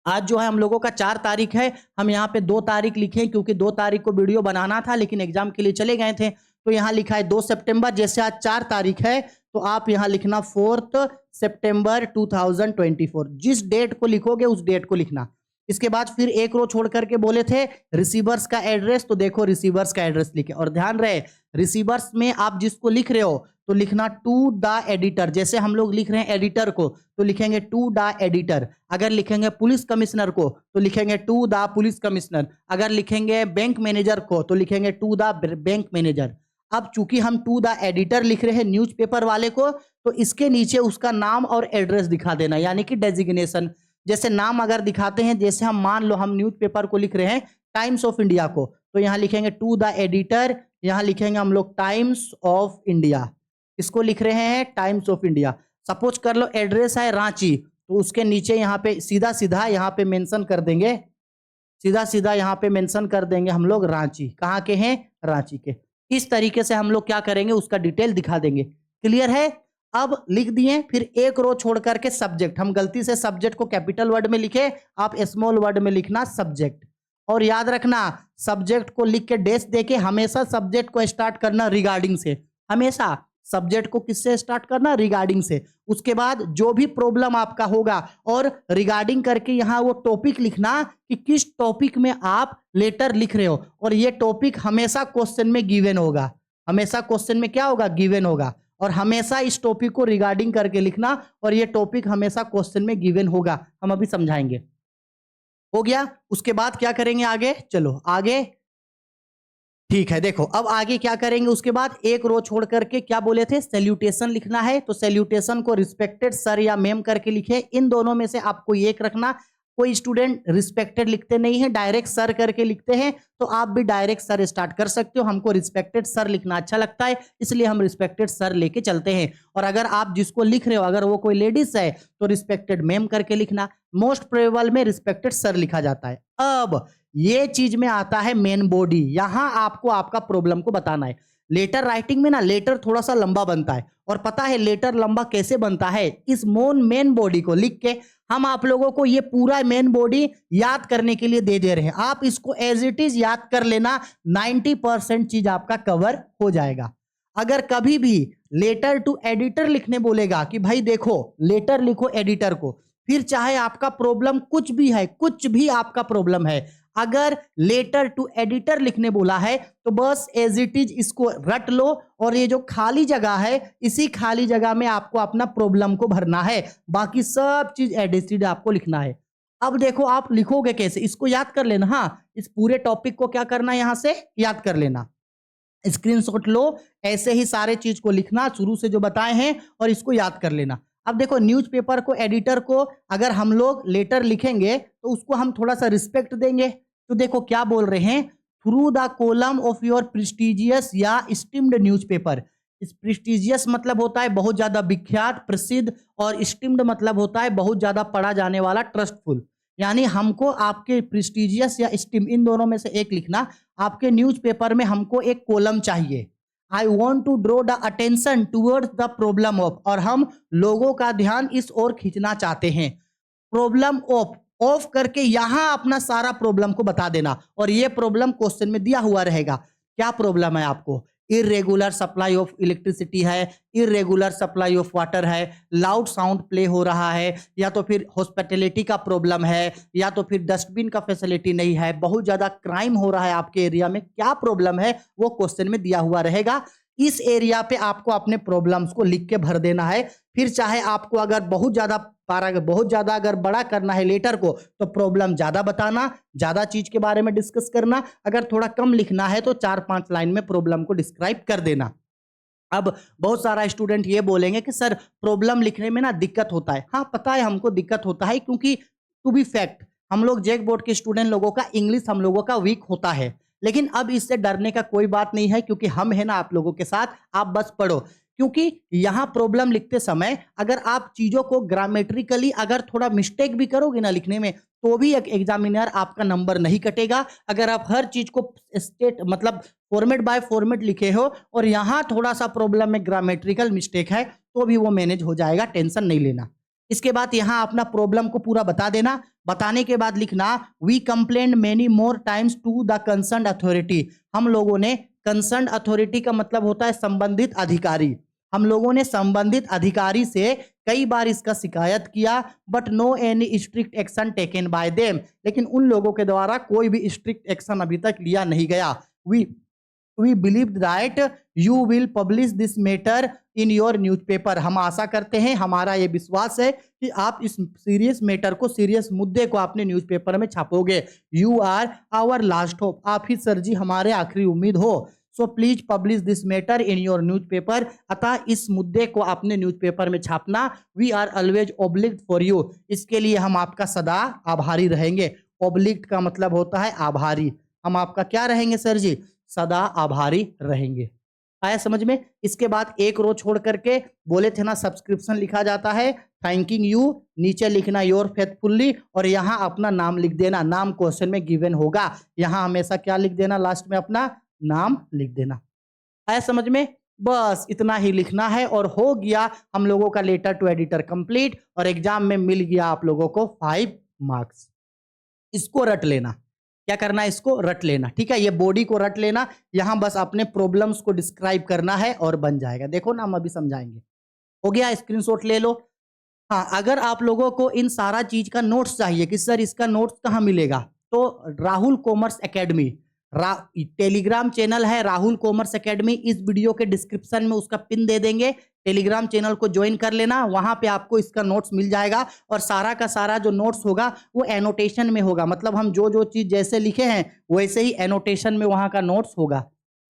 जो है हम लोगों का 4 तारीख है, हम यहाँ पे 2 तारीख लिखे क्योंकि 2 तारीख को वीडियो बनाना था लेकिन एग्जाम के लिए चले गए थे। तो यहाँ लिखा है 2 सितंबर। जैसे आज 4 तारीख है तो आप यहाँ लिखना 4 सितंबर 2024। जिस डेट को लिखोगे उस डेट को लिखना। इसके बाद फिर एक रो छोड़ करके बोले थे रिसीवर्स का एड्रेस। तो देखो रिसीवर्स का एड्रेस लिखे, और ध्यान रहे रिसीवर्स में आप जिसको लिख रहे हो तो लिखना टू द एडिटर। जैसे हम लोग लिख रहे हैं एडिटर को तो लिखेंगे टू द एडिटर। अगर लिखेंगे पुलिस कमिश्नर को तो लिखेंगे टू द पुलिस कमिश्नर। अगर लिखेंगे बैंक मैनेजर को तो लिखेंगे टू द बैंक मैनेजर। अब चूंकि हम टू द एडिटर लिख रहे हैं न्यूज़पेपर वाले को, तो इसके नीचे उसका नाम और एड्रेस दिखा देना, यानी कि डेजिग्नेशन। जैसे नाम अगर दिखाते हैं, जैसे हम मान लो हम न्यूज़पेपर को लिख रहे हैं टाइम्स ऑफ इंडिया को, तो यहाँ लिखेंगे टू द एडिटर। यहाँ लिखेंगे हम लोग टाइम्स ऑफ इंडिया, इसको लिख रहे हैं टाइम्स ऑफ इंडिया। सपोज कर लो एड्रेस है रांची, तो उसके नीचे यहाँ पे सीधा सीधा यहाँ पे मेंशन कर देंगे, सीधा सीधा यहाँ पे मेंशन कर देंगे हम लोग रांची। कहाँ के हैं, रांची के। इस तरीके से हम लोग क्या करेंगे, उसका डिटेल दिखा देंगे। क्लियर है? अब लिख दिए, फिर एक रो छोड़ करके सब्जेक्ट, हम गलती से सब्जेक्ट को कैपिटल वर्ड में लिखे, आप स्मॉल वर्ड में लिखना सब्जेक्ट। और याद रखना, सब्जेक्ट को लिख के डैश देके हमेशा सब्जेक्ट को स्टार्ट करना रिगार्डिंग से। हमेशा सब्जेक्ट को किससे स्टार्ट करना? रिगार्डिंग से। उसके बाद जो भी प्रॉब्लम आपका होगा और रिगार्डिंग करके यहाँ वो टॉपिक लिखना कि किस टॉपिक में आप लेटर लिख रहे हो, और ये टॉपिक हमेशा क्वेश्चन में गिवन होगा। हमेशा क्वेश्चन में क्या होगा? गिवन होगा। और हमेशा इस टॉपिक को रिगार्डिंग करके लिखना, और ये टॉपिक हमेशा क्वेश्चन में गिवन होगा। हम अभी समझाएंगे। हो गया? उसके बाद क्या करेंगे आगे? चलो आगे। ठीक है, देखो अब आगे क्या करेंगे। उसके बाद एक रो छोड़ करके क्या बोले थे? सैल्यूटेशन लिखना है। तो सैल्यूटेशन को रिस्पेक्टेड सर या मैम करके लिखे। इन दोनों में से आपको एक रखना। कोई स्टूडेंट रिस्पेक्टेड लिखते नहीं है, डायरेक्ट सर करके लिखते हैं, तो आप भी डायरेक्ट सर स्टार्ट कर सकते हो। हमको रिस्पेक्टेड सर लिखना अच्छा लगता है, इसलिए हम रिस्पेक्टेड सर लेके चलते हैं। और अगर आप जिसको लिख रहे हो अगर वो कोई लेडीज है तो रिस्पेक्टेड मैम करके लिखना। मोस्ट प्रोबेबल में रिस्पेक्टेड सर लिखा जाता है। अब ये चीज में आता है मेन बॉडी। यहां आपको आपका प्रॉब्लम को बताना है। लेटर राइटिंग में ना लेटर थोड़ा सा लंबा बनता है, और पता है लेटर लंबा कैसे बनता है? इस मेन बॉडी को लिख के हम आप लोगों को ये पूरा मेन बॉडी याद करने के लिए दे रहे हैं। आप इसको एज इट इज याद कर लेना, 90% चीज आपका कवर हो जाएगा। अगर कभी भी लेटर टू एडिटर लिखने बोलेगा कि भाई देखो लेटर लिखो एडिटर को, फिर चाहे आपका प्रॉब्लम कुछ भी है, कुछ भी आपका प्रॉब्लम है, अगर लेटर टू एडिटर लिखने बोला है तो बस एज इट इज इसको रट लो, और ये जो खाली जगह है इसी खाली जगह में आपको अपना प्रॉब्लम को भरना है। बाकी सब चीज एडिटेड आपको लिखना है। अब देखो आप लिखोगे कैसे, इसको याद कर लेना। हाँ, इस पूरे टॉपिक को क्या करना है, यहां से याद कर लेना। स्क्रीनशॉट लो, ऐसे ही सारे चीज को लिखना शुरू से जो बताए हैं, और इसको याद कर लेना। अब देखो न्यूज़पेपर को एडिटर को अगर हम लोग लेटर लिखेंगे तो उसको हम थोड़ा सा रिस्पेक्ट देंगे। तो देखो क्या बोल रहे हैं, through the column of your prestigious या स्टीम्ड न्यूज़पेपर। इस प्रेस्टिजियस मतलब होता है बहुत ज्यादा विख्यात, प्रसिद्ध, और स्टीम्ड मतलब होता है बहुत ज्यादा पढ़ा जाने वाला, ट्रस्टफुल। यानी हमको आपके प्रेस्टिजियस या स्टीम इन दोनों में से एक लिखना। आपके न्यूज़पेपर में हमको एक कॉलम चाहिए। I want to draw the attention towards the problem of, और हम लोगों का ध्यान इस ओर खींचना चाहते हैं। प्रॉब्लम ऑफ, ऑफ करके यहां अपना सारा प्रॉब्लम को बता देना, और ये प्रॉब्लम क्वेश्चन में दिया हुआ रहेगा। क्या प्रॉब्लम है आपको? इरेगुलर सप्लाई ऑफ इलेक्ट्रिसिटी है, इरेगुलर सप्लाई ऑफ वाटर है, लाउड साउंड प्ले हो रहा है, या तो फिर हॉस्पिटैलिटी का प्रॉब्लम है, या तो फिर डस्टबिन का फैसिलिटी नहीं है, बहुत ज्यादा क्राइम हो रहा है आपके एरिया में, क्या प्रॉब्लम है वो क्वेश्चन में दिया हुआ रहेगा। इस एरिया पे आपको अपने प्रॉब्लम्स को लिख के भर देना है। फिर चाहे आपको अगर बहुत ज्यादा अगर बड़ा करना है लेटर को, तो प्रॉब्लम ज्यादा बताना, ज्यादा चीज के बारे में डिस्कस करना। अगर थोड़ा कम लिखना है तो 4-5 लाइन में प्रॉब्लम को डिस्क्राइब कर देना। अब बहुत सारा स्टूडेंट ये बोलेंगे कि सर प्रॉब्लम लिखने में ना दिक्कत होता है। हाँ पता है हमको दिक्कत होता है, क्योंकि टू बी फैक्ट हम लोग जेक बोर्ड के स्टूडेंट लोगों का इंग्लिश हम लोगों का वीक होता है। लेकिन अब इससे डरने का कोई बात नहीं है, क्योंकि हम है ना आप लोगों के साथ, आप बस पढ़ो। क्योंकि यहाँ प्रॉब्लम लिखते समय अगर आप चीजों को ग्रामेट्रिकली अगर थोड़ा मिस्टेक भी करोगे ना लिखने में, तो भी एक एग्जामिनर आपका नंबर नहीं कटेगा। अगर आप हर चीज को स्टेट मतलब फॉर्मेट बाय फॉर्मेट लिखे हो, और यहाँ थोड़ा सा प्रॉब्लम में ग्रामेट्रिकल मिस्टेक है, तो भी वो मैनेज हो जाएगा, टेंशन नहीं लेना। इसके बाद यहाँ अपना प्रॉब्लम को पूरा बता देना। बताने के बाद लिखना, we complain many more times to the concern authority. हम लोगों ने, कंसर्न अथॉरिटी का मतलब होता है संबंधित अधिकारी, हम लोगों ने संबंधित अधिकारी से कई बार इसका शिकायत किया, but no any strict action taken by them. लेकिन उन लोगों के द्वारा कोई भी स्ट्रिक्ट एक्शन अभी तक लिया नहीं गया। We believe that you will publish this matter in your newspaper. हम आशा करते हैं, हमारा ये विश्वास है कि आप इस सीरियस मैटर को, सीरियस मुद्दे को अपने न्यूज़पेपर में छापोगे। You are our last hope, आप ही सर जी हमारे आखिरी उम्मीद हो। So please publish this matter in your newspaper. अतः इस मुद्दे को अपने न्यूज़पेपर में छापना। We are always obliged for you, इसके लिए हम आपका सदा आभारी रहेंगे। ऑब्लिग्ड का मतलब होता है आभारी, हम आपका क्या रहेंगे सर जी? सदा आभारी रहेंगे। आया समझ में? इसके बाद एक रो छोड़ करके बोले थे ना सब्सक्रिप्शन लिखा जाता है, थैंकिंग यू, नीचे लिखना योर फेथफुल्ली, और यहाँ अपना नाम लिख देना। नाम क्वेश्चन में गिवन होगा, यहाँ हमेशा क्या लिख देना? लास्ट में अपना नाम लिख देना। आया समझ में? बस इतना ही लिखना है और हो गया हम लोगों का लेटर टू एडिटर कंप्लीट और एग्जाम में मिल गया आप लोगों को 5 मार्क्स। इसको रट लेना। क्या करना है? इसको रट लेना। ठीक है, ये बॉडी को रट लेना। यहां बस अपने प्रॉब्लम्स को डिस्क्राइब करना है और बन जाएगा। देखो ना, हम अभी समझाएंगे। हो गया, स्क्रीनशॉट ले लो। हाँ, अगर आप लोगों को इन सारा चीज का नोट्स चाहिए कि सर इसका नोट्स कहाँ मिलेगा, तो Rahul commerce academy Telegram channel है, राहुल कॉमर्स एकेडमी। इस वीडियो के डिस्क्रिप्शन में उसका पिन दे देंगे। टेलीग्राम चैनल को ज्वाइन कर लेना, वहां पे आपको इसका नोट्स मिल जाएगा और सारा का सारा जो नोट्स होगा वो एनोटेशन में होगा। मतलब हम जो जो चीज जैसे लिखे हैं वैसे ही एनोटेशन में वहां का नोट्स होगा।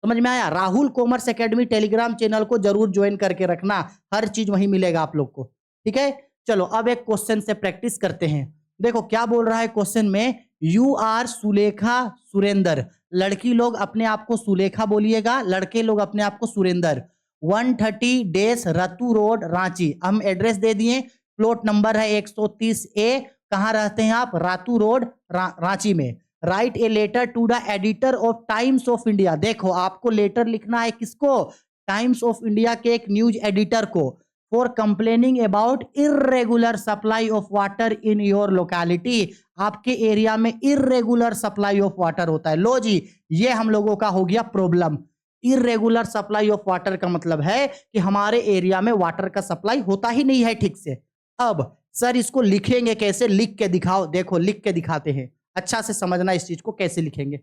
समझ में आया? Rahul commerce academy Telegram channel को जरूर ज्वाइन करके रखना, हर चीज वहीं मिलेगा आप लोग को। ठीक है, चलो अब एक क्वेश्चन से प्रैक्टिस करते हैं। देखो क्या बोल रहा है क्वेश्चन में, यू आर सुलेखा सुरेंदर। लड़की लोग अपने आप को सुलेखा बोलिएगा, लड़के लोग अपने आप को सुरेंदर। 130 डेस रतु रोड रांची। हम एड्रेस दे दिए, प्लॉट नंबर है 130A। कहाँ रहते हैं आप? रातू रोड रांची में। Write a letter to the editor of Times of India. देखो आपको लेटर लिखना है किसको? टाइम्स ऑफ इंडिया के एक न्यूज एडिटर को। For complaining about irregular supply of water in your locality. आपके एरिया में इरेगुलर सप्लाई ऑफ वाटर होता है। लो जी, ये हम लोगों का हो गया problem. Irregular supply of water का मतलब है कि हमारे एरिया में वाटर का सप्लाई होता ही नहीं है ठीक से। अब सर इसको लिखेंगे कैसे? लिख के दिखाओ। देखो लिख के दिखाते हैं, अच्छा से समझना इस चीज को कैसे लिखेंगे।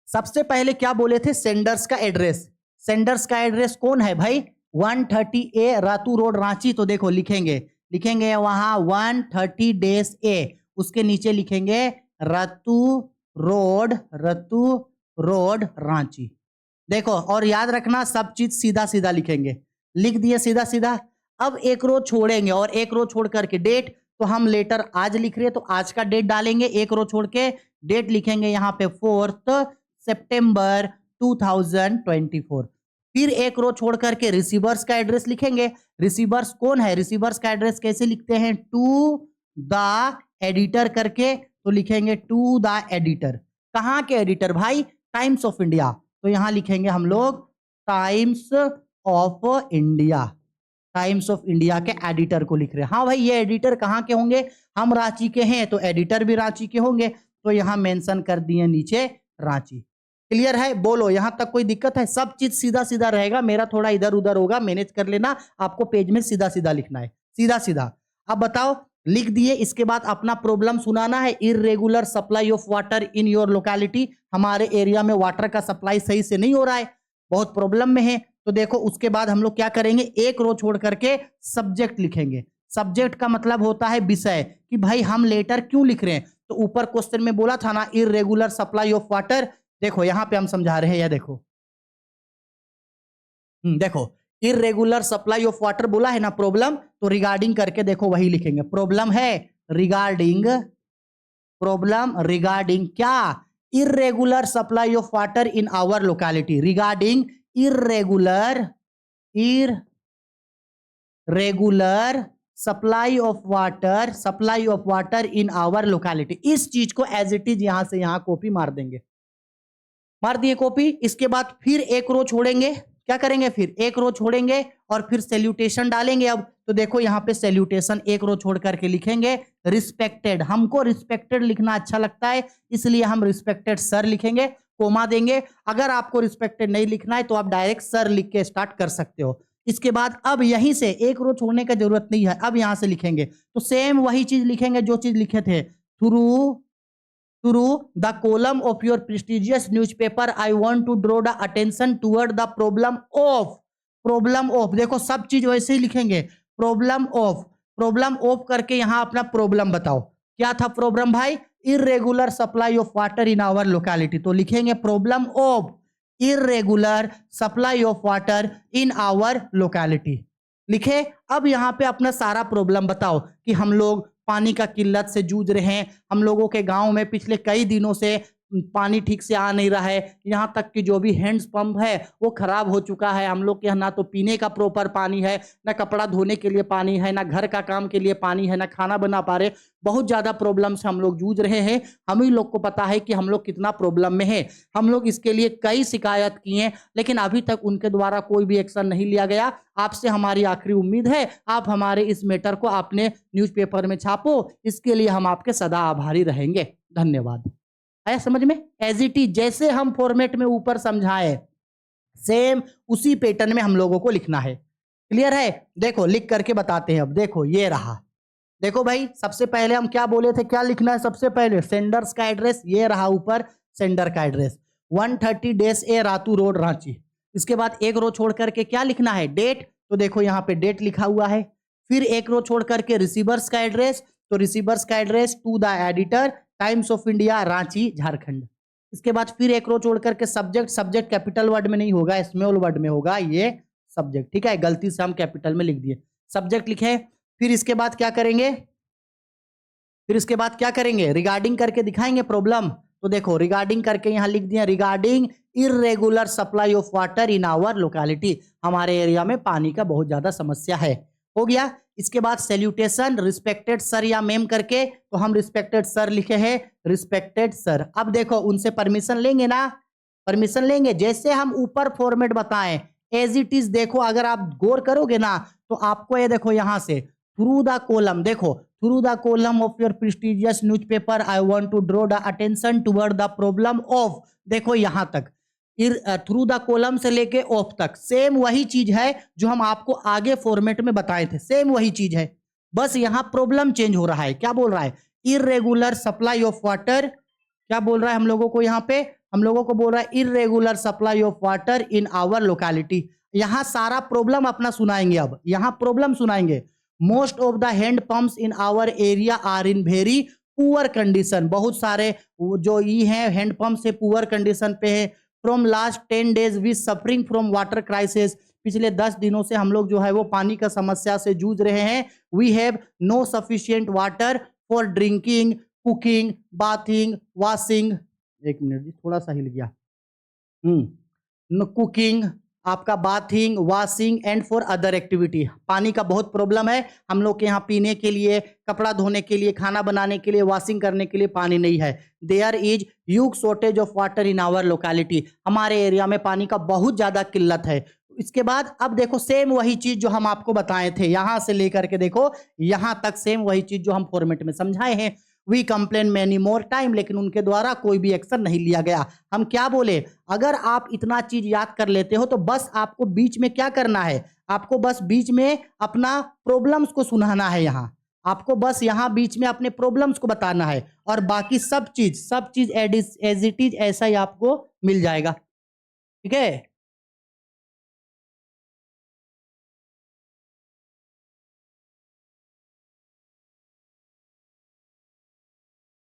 सबसे पहले क्या बोले थे? सेंडर्स का एड्रेस। सेंडर्स का एड्रेस कौन है भाई? 130A Ratu road Ranchi. तो देखो लिखेंगे वहां 130 डेस ए, उसके नीचे लिखेंगे रतु रोड रांची। देखो और याद रखना सब चीज सीधा सीधा लिखेंगे। लिख दिए सीधा सीधा। अब एक रो छोड़ेंगे और एक रो छोड़ करके डेट, तो हम लेटर आज लिख रहे हैं तो आज का डेट डालेंगे, एक रो छोड़ के डेट लिखेंगे यहाँ पे 4 सितंबर 2024। फिर एक रो छोड़ करके रिसीवर्स का एड्रेस लिखेंगे। रिसीवर्स कौन है? रिसीवर्स का एड्रेस कैसे लिखते हैं? टू द एडिटर करके, तो लिखेंगे टू द एडिटर। कहाँ के एडिटर भाई? Times of India. तो यहां लिखेंगे हम लोग times of India. Times of India के एडिटर को लिख रहे हैं। हाँ भाई, ये एडिटर कहाँ के होंगे? हम रांची के हैं तो एडिटर भी रांची के होंगे, तो यहां मेंशन कर दिए नीचे रांची। क्लियर है? बोलो यहां तक कोई दिक्कत है? सब चीज सीधा सीधा रहेगा, मेरा थोड़ा इधर उधर होगा, मैनेज कर लेना। आपको पेज में सीधा सीधा लिखना है, सीधा सीधा। अब बताओ, लिख दिए, इसके बाद अपना प्रॉब्लम सुनाना है। Irregular supply of water in your locality. हमारे एरिया में वाटर का सप्लाई सही से नहीं हो रहा है, बहुत प्रॉब्लम में है। तो देखो उसके बाद हम लोग क्या करेंगे, एक रो छोड़ करके सब्जेक्ट लिखेंगे। सब्जेक्ट का मतलब होता है विषय, कि भाई हम लेटर क्यों लिख रहे हैं। तो ऊपर क्वेश्चन में बोला था ना इरेगुलर सप्लाई ऑफ वाटर, देखो यहां पे हम समझा रहे हैं, या देखो देखो इरेगुलर सप्लाई ऑफ वाटर बोला है ना प्रॉब्लम, तो रिगार्डिंग करके देखो वही लिखेंगे। प्रॉब्लम है रिगार्डिंग, प्रॉब्लम रिगार्डिंग क्या? Irregular supply of water in our locality. Regarding irregular supply of water in our locality. इस चीज को एज इट इज यहां से यहां कॉपी मार देंगे। मार दिए कॉपी। इसके बाद फिर एक रो छोड़ेंगे। क्या करेंगे? फिर एक रो छोड़ेंगे और फिर सैल्यूटेशन डालेंगे। अब तो देखो यहाँ पे सैल्यूटेशन एक रो छोड़ करके लिखेंगे रिस्पेक्टेड। हमको रिस्पेक्टेड लिखना अच्छा लगता है, इसलिए हम रिस्पेक्टेड सर लिखेंगे, कोमा देंगे। अगर आपको रिस्पेक्टेड नहीं लिखना है तो आप डायरेक्ट सर लिख के स्टार्ट कर सकते हो। इसके बाद अब यहीं से एक रो छोड़ने का जरूरत नहीं है, अब यहां से लिखेंगे तो सेम वही चीज लिखेंगे जो चीज लिखे थे। Through the column of your prestigious newspaper, I want to draw the attention toward the problem of। देखो सब चीज वैसे ही लिखेंगे। प्रॉब्लम ऑफ करके यहां अपना प्रॉब्लम बताओ। क्या था प्रॉब्लम भाई? Irregular supply of water in our locality. तो लिखेंगे problem of irregular supply of water in our locality. लिखे। अब यहां पे अपना सारा प्रॉब्लम बताओ कि हम लोग पानी का किल्लत से जूझ रहे हैं। हम लोगों के गांव में पिछले कई दिनों से पानी ठीक से आ नहीं रहा है, यहाँ तक कि जो भी हैंड्स पंप है वो खराब हो चुका है। हम लोग के यहाँ ना तो पीने का प्रॉपर पानी है, ना कपड़ा धोने के लिए पानी है, ना घर का काम के लिए पानी है, ना खाना बना पा रहे। बहुत ज़्यादा प्रॉब्लम से हम लोग जूझ रहे हैं। हम ही लोग को पता है कि हम लोग कितना प्रॉब्लम में है। हम लोग इसके लिए कई शिकायत किए, लेकिन अभी तक उनके द्वारा कोई भी एक्शन नहीं लिया गया। आपसे हमारी आखिरी उम्मीद है, आप हमारे इस मैटर को आपने न्यूज़पेपर में छापो, इसके लिए हम आपके सदा आभारी रहेंगे। धन्यवाद। आया समझ में? एज इट इज जैसे हम फॉर्मेट में ऊपर समझाए, सेम उसी पैटर्न में हम लोगों को लिखना है। क्लियर है? देखो लिख करके बताते हैं। अब देखो ये रहा। देखो भाई, सबसे पहले हम क्या बोले थे, क्या लिखना है सबसे पहले? सेंडर्स का एड्रेस, ये रहा ऊपर सेंडर का address, 130-A Ratu road Ranchi. इसके बाद एक रो छोड़ करके क्या लिखना है? डेट। तो देखो यहाँ पे डेट लिखा हुआ है। फिर एक रो छोड़ करके रिसीवर्स का एड्रेस, तो रिसीवर्स का address to the editor, Times of India, Ranchi, Jharkhand. इसके बाद फिर एक रो छोड़ करके सब्जेक्ट, सब्जेक्ट कैपिटल वर्ड में नहीं होगा, स्मॉल वर्ड में होगा ये सब्जेक्ट। ठीक है, गलती से हम कैपिटल में लिख दिए, सब्जेक्ट लिखे। फिर इसके बाद क्या करेंगे? फिर इसके बाद क्या करेंगे? रिगार्डिंग करके दिखाएंगे प्रॉब्लम। तो देखो रिगार्डिंग करके यहां लिख दिया, regarding irregular supply of water in our locality. हमारे एरिया में पानी का बहुत ज्यादा समस्या है। हो गया। इसके बाद सैल्यूटेशन, रिस्पेक्टेड सर या मैम करके, तो हम रिस्पेक्टेड सर लिखे हैं, रिस्पेक्टेड सर। अब देखो उनसे परमिशन लेंगे ना, परमिशन लेंगे। जैसे हम ऊपर फॉर्मेट बताएं एज इट इज, देखो अगर आप गौर करोगे ना तो आपको ये देखो यहां से थ्रू द कॉलम, देखो through the column of your prestigious newspaper I want to draw the attention toward the problem of, देखो यहां तक थ्रू द कॉलम से लेके ऑफ तक सेम वही चीज है जो हम आपको आगे फॉर्मेट में बताए थे, सेम वही चीज है, बस यहां प्रॉब्लम चेंज हो रहा है। क्या बोल रहा है? Irregular supply of water. क्या बोल रहा है हम लोगों को यहाँ पे? हम लोगों को बोल रहा है irregular supply of water in our locality. यहां सारा प्रॉब्लम अपना सुनाएंगे। अब यहां प्रॉब्लम सुनाएंगे। Most of the hand pumps in our area are in very poor condition. बहुत सारे जो ये हैं हैंड पंप से पुअर कंडीशन पे है। From last 10 days we suffering from water crisis. पिछले 10 दिनों से हम लोग जो है वो पानी का समस्या से जूझ रहे हैं। We have no sufficient water for drinking, cooking, bathing, washing. एक मिनट जी, थोड़ा सा हिल गया। कुकिंग, आपका bathing, washing and for other activity. पानी का बहुत प्रॉब्लम है हम लोग के यहाँ, पीने के लिए, कपड़ा धोने के लिए, खाना बनाने के लिए, वॉशिंग करने के लिए पानी नहीं है। There is huge shortage of water in our locality. हमारे एरिया में पानी का बहुत ज्यादा किल्लत है। इसके बाद अब देखो सेम वही चीज जो हम आपको बताए थे, यहां से लेकर के देखो यहां तक सेम वही चीज जो हम फॉर्मेट में समझाए हैं। We complain many more time, लेकिन उनके द्वारा कोई भी एक्शन नहीं लिया गया। हम क्या बोले? अगर आप इतना चीज याद कर लेते हो तो बस आपको बीच में क्या करना है? आपको बस बीच में अपना प्रॉब्लम्स को सुनाना है। यहाँ आपको बस यहाँ बीच में अपने प्रॉब्लम्स को बताना है, और बाकी सब चीज एज इट इज ऐसा ही आपको मिल जाएगा। ठीक है?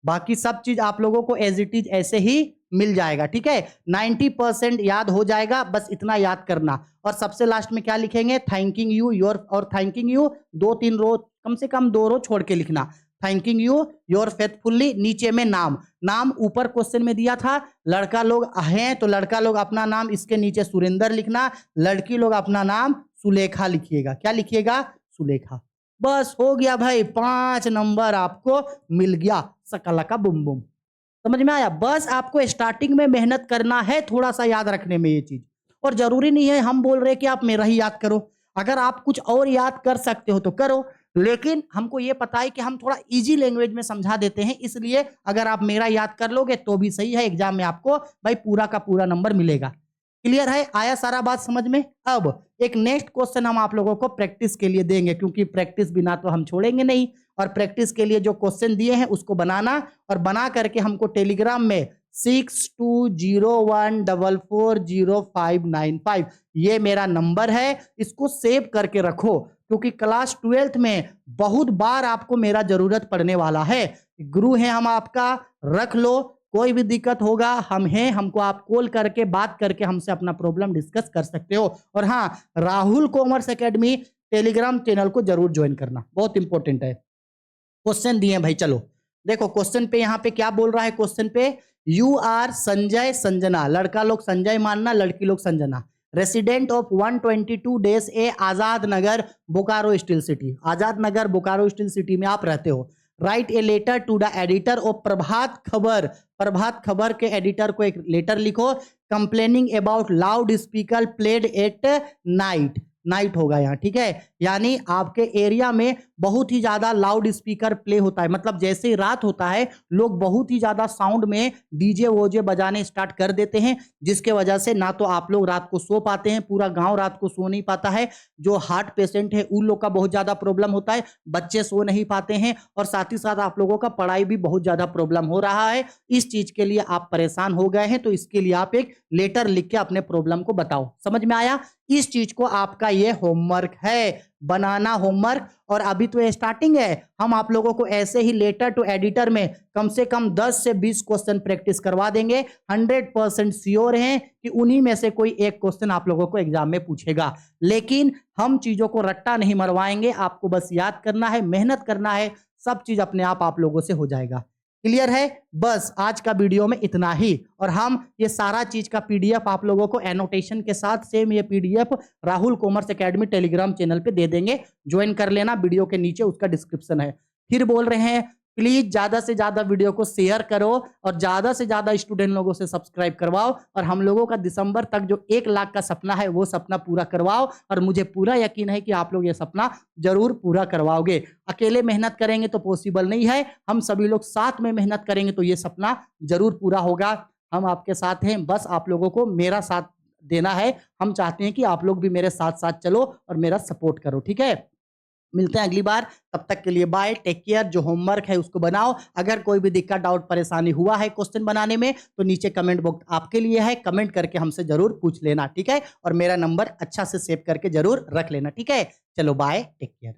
बाकी सब चीज आप लोगों को एज इट इज ऐसे ही मिल जाएगा। ठीक है, 90% याद हो जाएगा, बस इतना याद करना। और सबसे लास्ट में क्या लिखेंगे? थैंकिंग यू योर, और थैंकिंग यू 2-3 रो, कम से कम 2 रो छोड़ के लिखना। थैंकिंग यू योर फेथफुल्ली, नीचे में नाम, नाम ऊपर क्वेश्चन में दिया था लड़का लोग हैं तो लड़का लोग अपना नाम इसके नीचे सुरेंद्र लिखना, लड़की लोग अपना नाम सुलेखा लिखिएगा। क्या लिखिएगा? सुलेखा। बस हो गया भाई, 5 नंबर आपको मिल गया। सकला का बुम बुम। समझ में आया? बस आपको स्टार्टिंग में मेहनत करना है, थोड़ा सा याद रखने में ये चीज। और जरूरी नहीं है हम बोल रहे कि आप मेरा ही याद करो, अगर आप कुछ और याद कर सकते हो तो करो, लेकिन हमको ये पता है कि हम थोड़ा इजी लैंग्वेज में समझा देते हैं, इसलिए अगर आप मेरा याद कर लोगे तो भी सही है, एग्जाम में आपको भाई पूरा का पूरा नंबर मिलेगा। क्लियर है? आया सारा बात समझ में? अब एक नेक्स्ट क्वेश्चन हम आप लोगों को प्रैक्टिस के लिए देंगे, क्योंकि प्रैक्टिस बिना तो हम छोड़ेंगे नहीं। और प्रैक्टिस के लिए जो क्वेश्चन दिए हैं उसको बनाना, और बना करके हमको टेलीग्राम में 6201440595 ये मेरा नंबर है, इसको सेव करके रखो, क्योंकि क्लास 12th में बहुत बार आपको मेरा जरूरत पड़ने वाला है। गुरु है हम आपका, रख लो। कोई भी दिक्कत होगा हम हैं, हमको आप कॉल करके बात करके हमसे अपना प्रॉब्लम डिस्कस कर सकते हो। और हाँ, Rahul commerce academy Telegram channel को जरूर ज्वाइन करना, बहुत इंपॉर्टेंट है। क्वेश्चन दिए भाई, चलो देखो क्वेश्चन पे यहाँ पे क्या बोल रहा है, क्वेश्चन पे यू आर संजय संजना, लड़का लोग संजय मानना, लड़की लोग संजना, रेसिडेंट ऑफ 122 डेज A Azad Nagar Bokaro steel city, Azad Nagar Bokaro steel city में आप रहते हो। Write a letter to the editor of Prabhat Khabar, Prabhat Khabar के एडिटर को एक लेटर लिखो, complaining about loud speaker played at night, night होगा यहाँ, ठीक है, यानी आपके एरिया में बहुत ही ज्यादा लाउड स्पीकर प्ले होता है, मतलब जैसे ही रात होता है लोग बहुत ही ज्यादा साउंड में डीजे वोजे बजाने स्टार्ट कर देते हैं, जिसके वजह से ना तो आप लोग रात को सो पाते हैं, पूरा गांव रात को सो नहीं पाता है, जो हार्ट पेशेंट है उन लोग का बहुत ज्यादा प्रॉब्लम होता है, बच्चे सो नहीं पाते हैं, और साथ ही साथ आप लोगों का पढ़ाई भी बहुत ज्यादा प्रॉब्लम हो रहा है। इस चीज के लिए आप परेशान हो गए हैं, तो इसके लिए आप एक लेटर लिख के अपने प्रॉब्लम को बताओ। समझ में आया? इस चीज को आपका ये होमवर्क है, बनाना होमवर्क। और अभी तो ये स्टार्टिंग है, हम आप लोगों को ऐसे ही लेटर टू एडिटर में कम से कम 10 से 20 क्वेश्चन प्रैक्टिस करवा देंगे। 100% श्योर हैं कि उन्हीं में से कोई एक क्वेश्चन आप लोगों को एग्जाम में पूछेगा, लेकिन हम चीजों को रट्टा नहीं मरवाएंगे, आपको बस याद करना है, मेहनत करना है, सब चीज अपने आप लोगों से हो जाएगा। क्लियर है? बस आज का वीडियो में इतना ही, और हम ये सारा चीज का पीडीएफ आप लोगों को एनोटेशन के साथ सेम ये PDF Rahul commerce academy Telegram channel पे दे देंगे, ज्वाइन कर लेना, वीडियो के नीचे उसका डिस्क्रिप्शन है। फिर बोल रहे हैं प्लीज ज्यादा से ज्यादा वीडियो को शेयर करो और ज्यादा से ज्यादा स्टूडेंट लोगों से सब्सक्राइब करवाओ, और हम लोगों का दिसंबर तक जो 1 लाख का सपना है वो सपना पूरा करवाओ, और मुझे पूरा यकीन है कि आप लोग ये सपना जरूर पूरा करवाओगे। अकेले मेहनत करेंगे तो पॉसिबल नहीं है, हम सभी लोग साथ में मेहनत करेंगे तो ये सपना जरूर पूरा होगा। हम आपके साथ हैं, बस आप लोगों को मेरा साथ देना है। हम चाहते हैं कि आप लोग भी मेरे साथ साथ चलो और मेरा सपोर्ट करो, ठीक है? मिलते हैं अगली बार, तब तक के लिए बाय, टेक केयर। जो होमवर्क है उसको बनाओ, अगर कोई भी दिक्कत डाउट परेशानी हुआ है क्वेश्चन बनाने में तो नीचे कमेंट बॉक्स आपके लिए है, कमेंट करके हमसे जरूर पूछ लेना, ठीक है? और मेरा नंबर अच्छा से सेव करके जरूर रख लेना, ठीक है? चलो बाय, टेक केयर।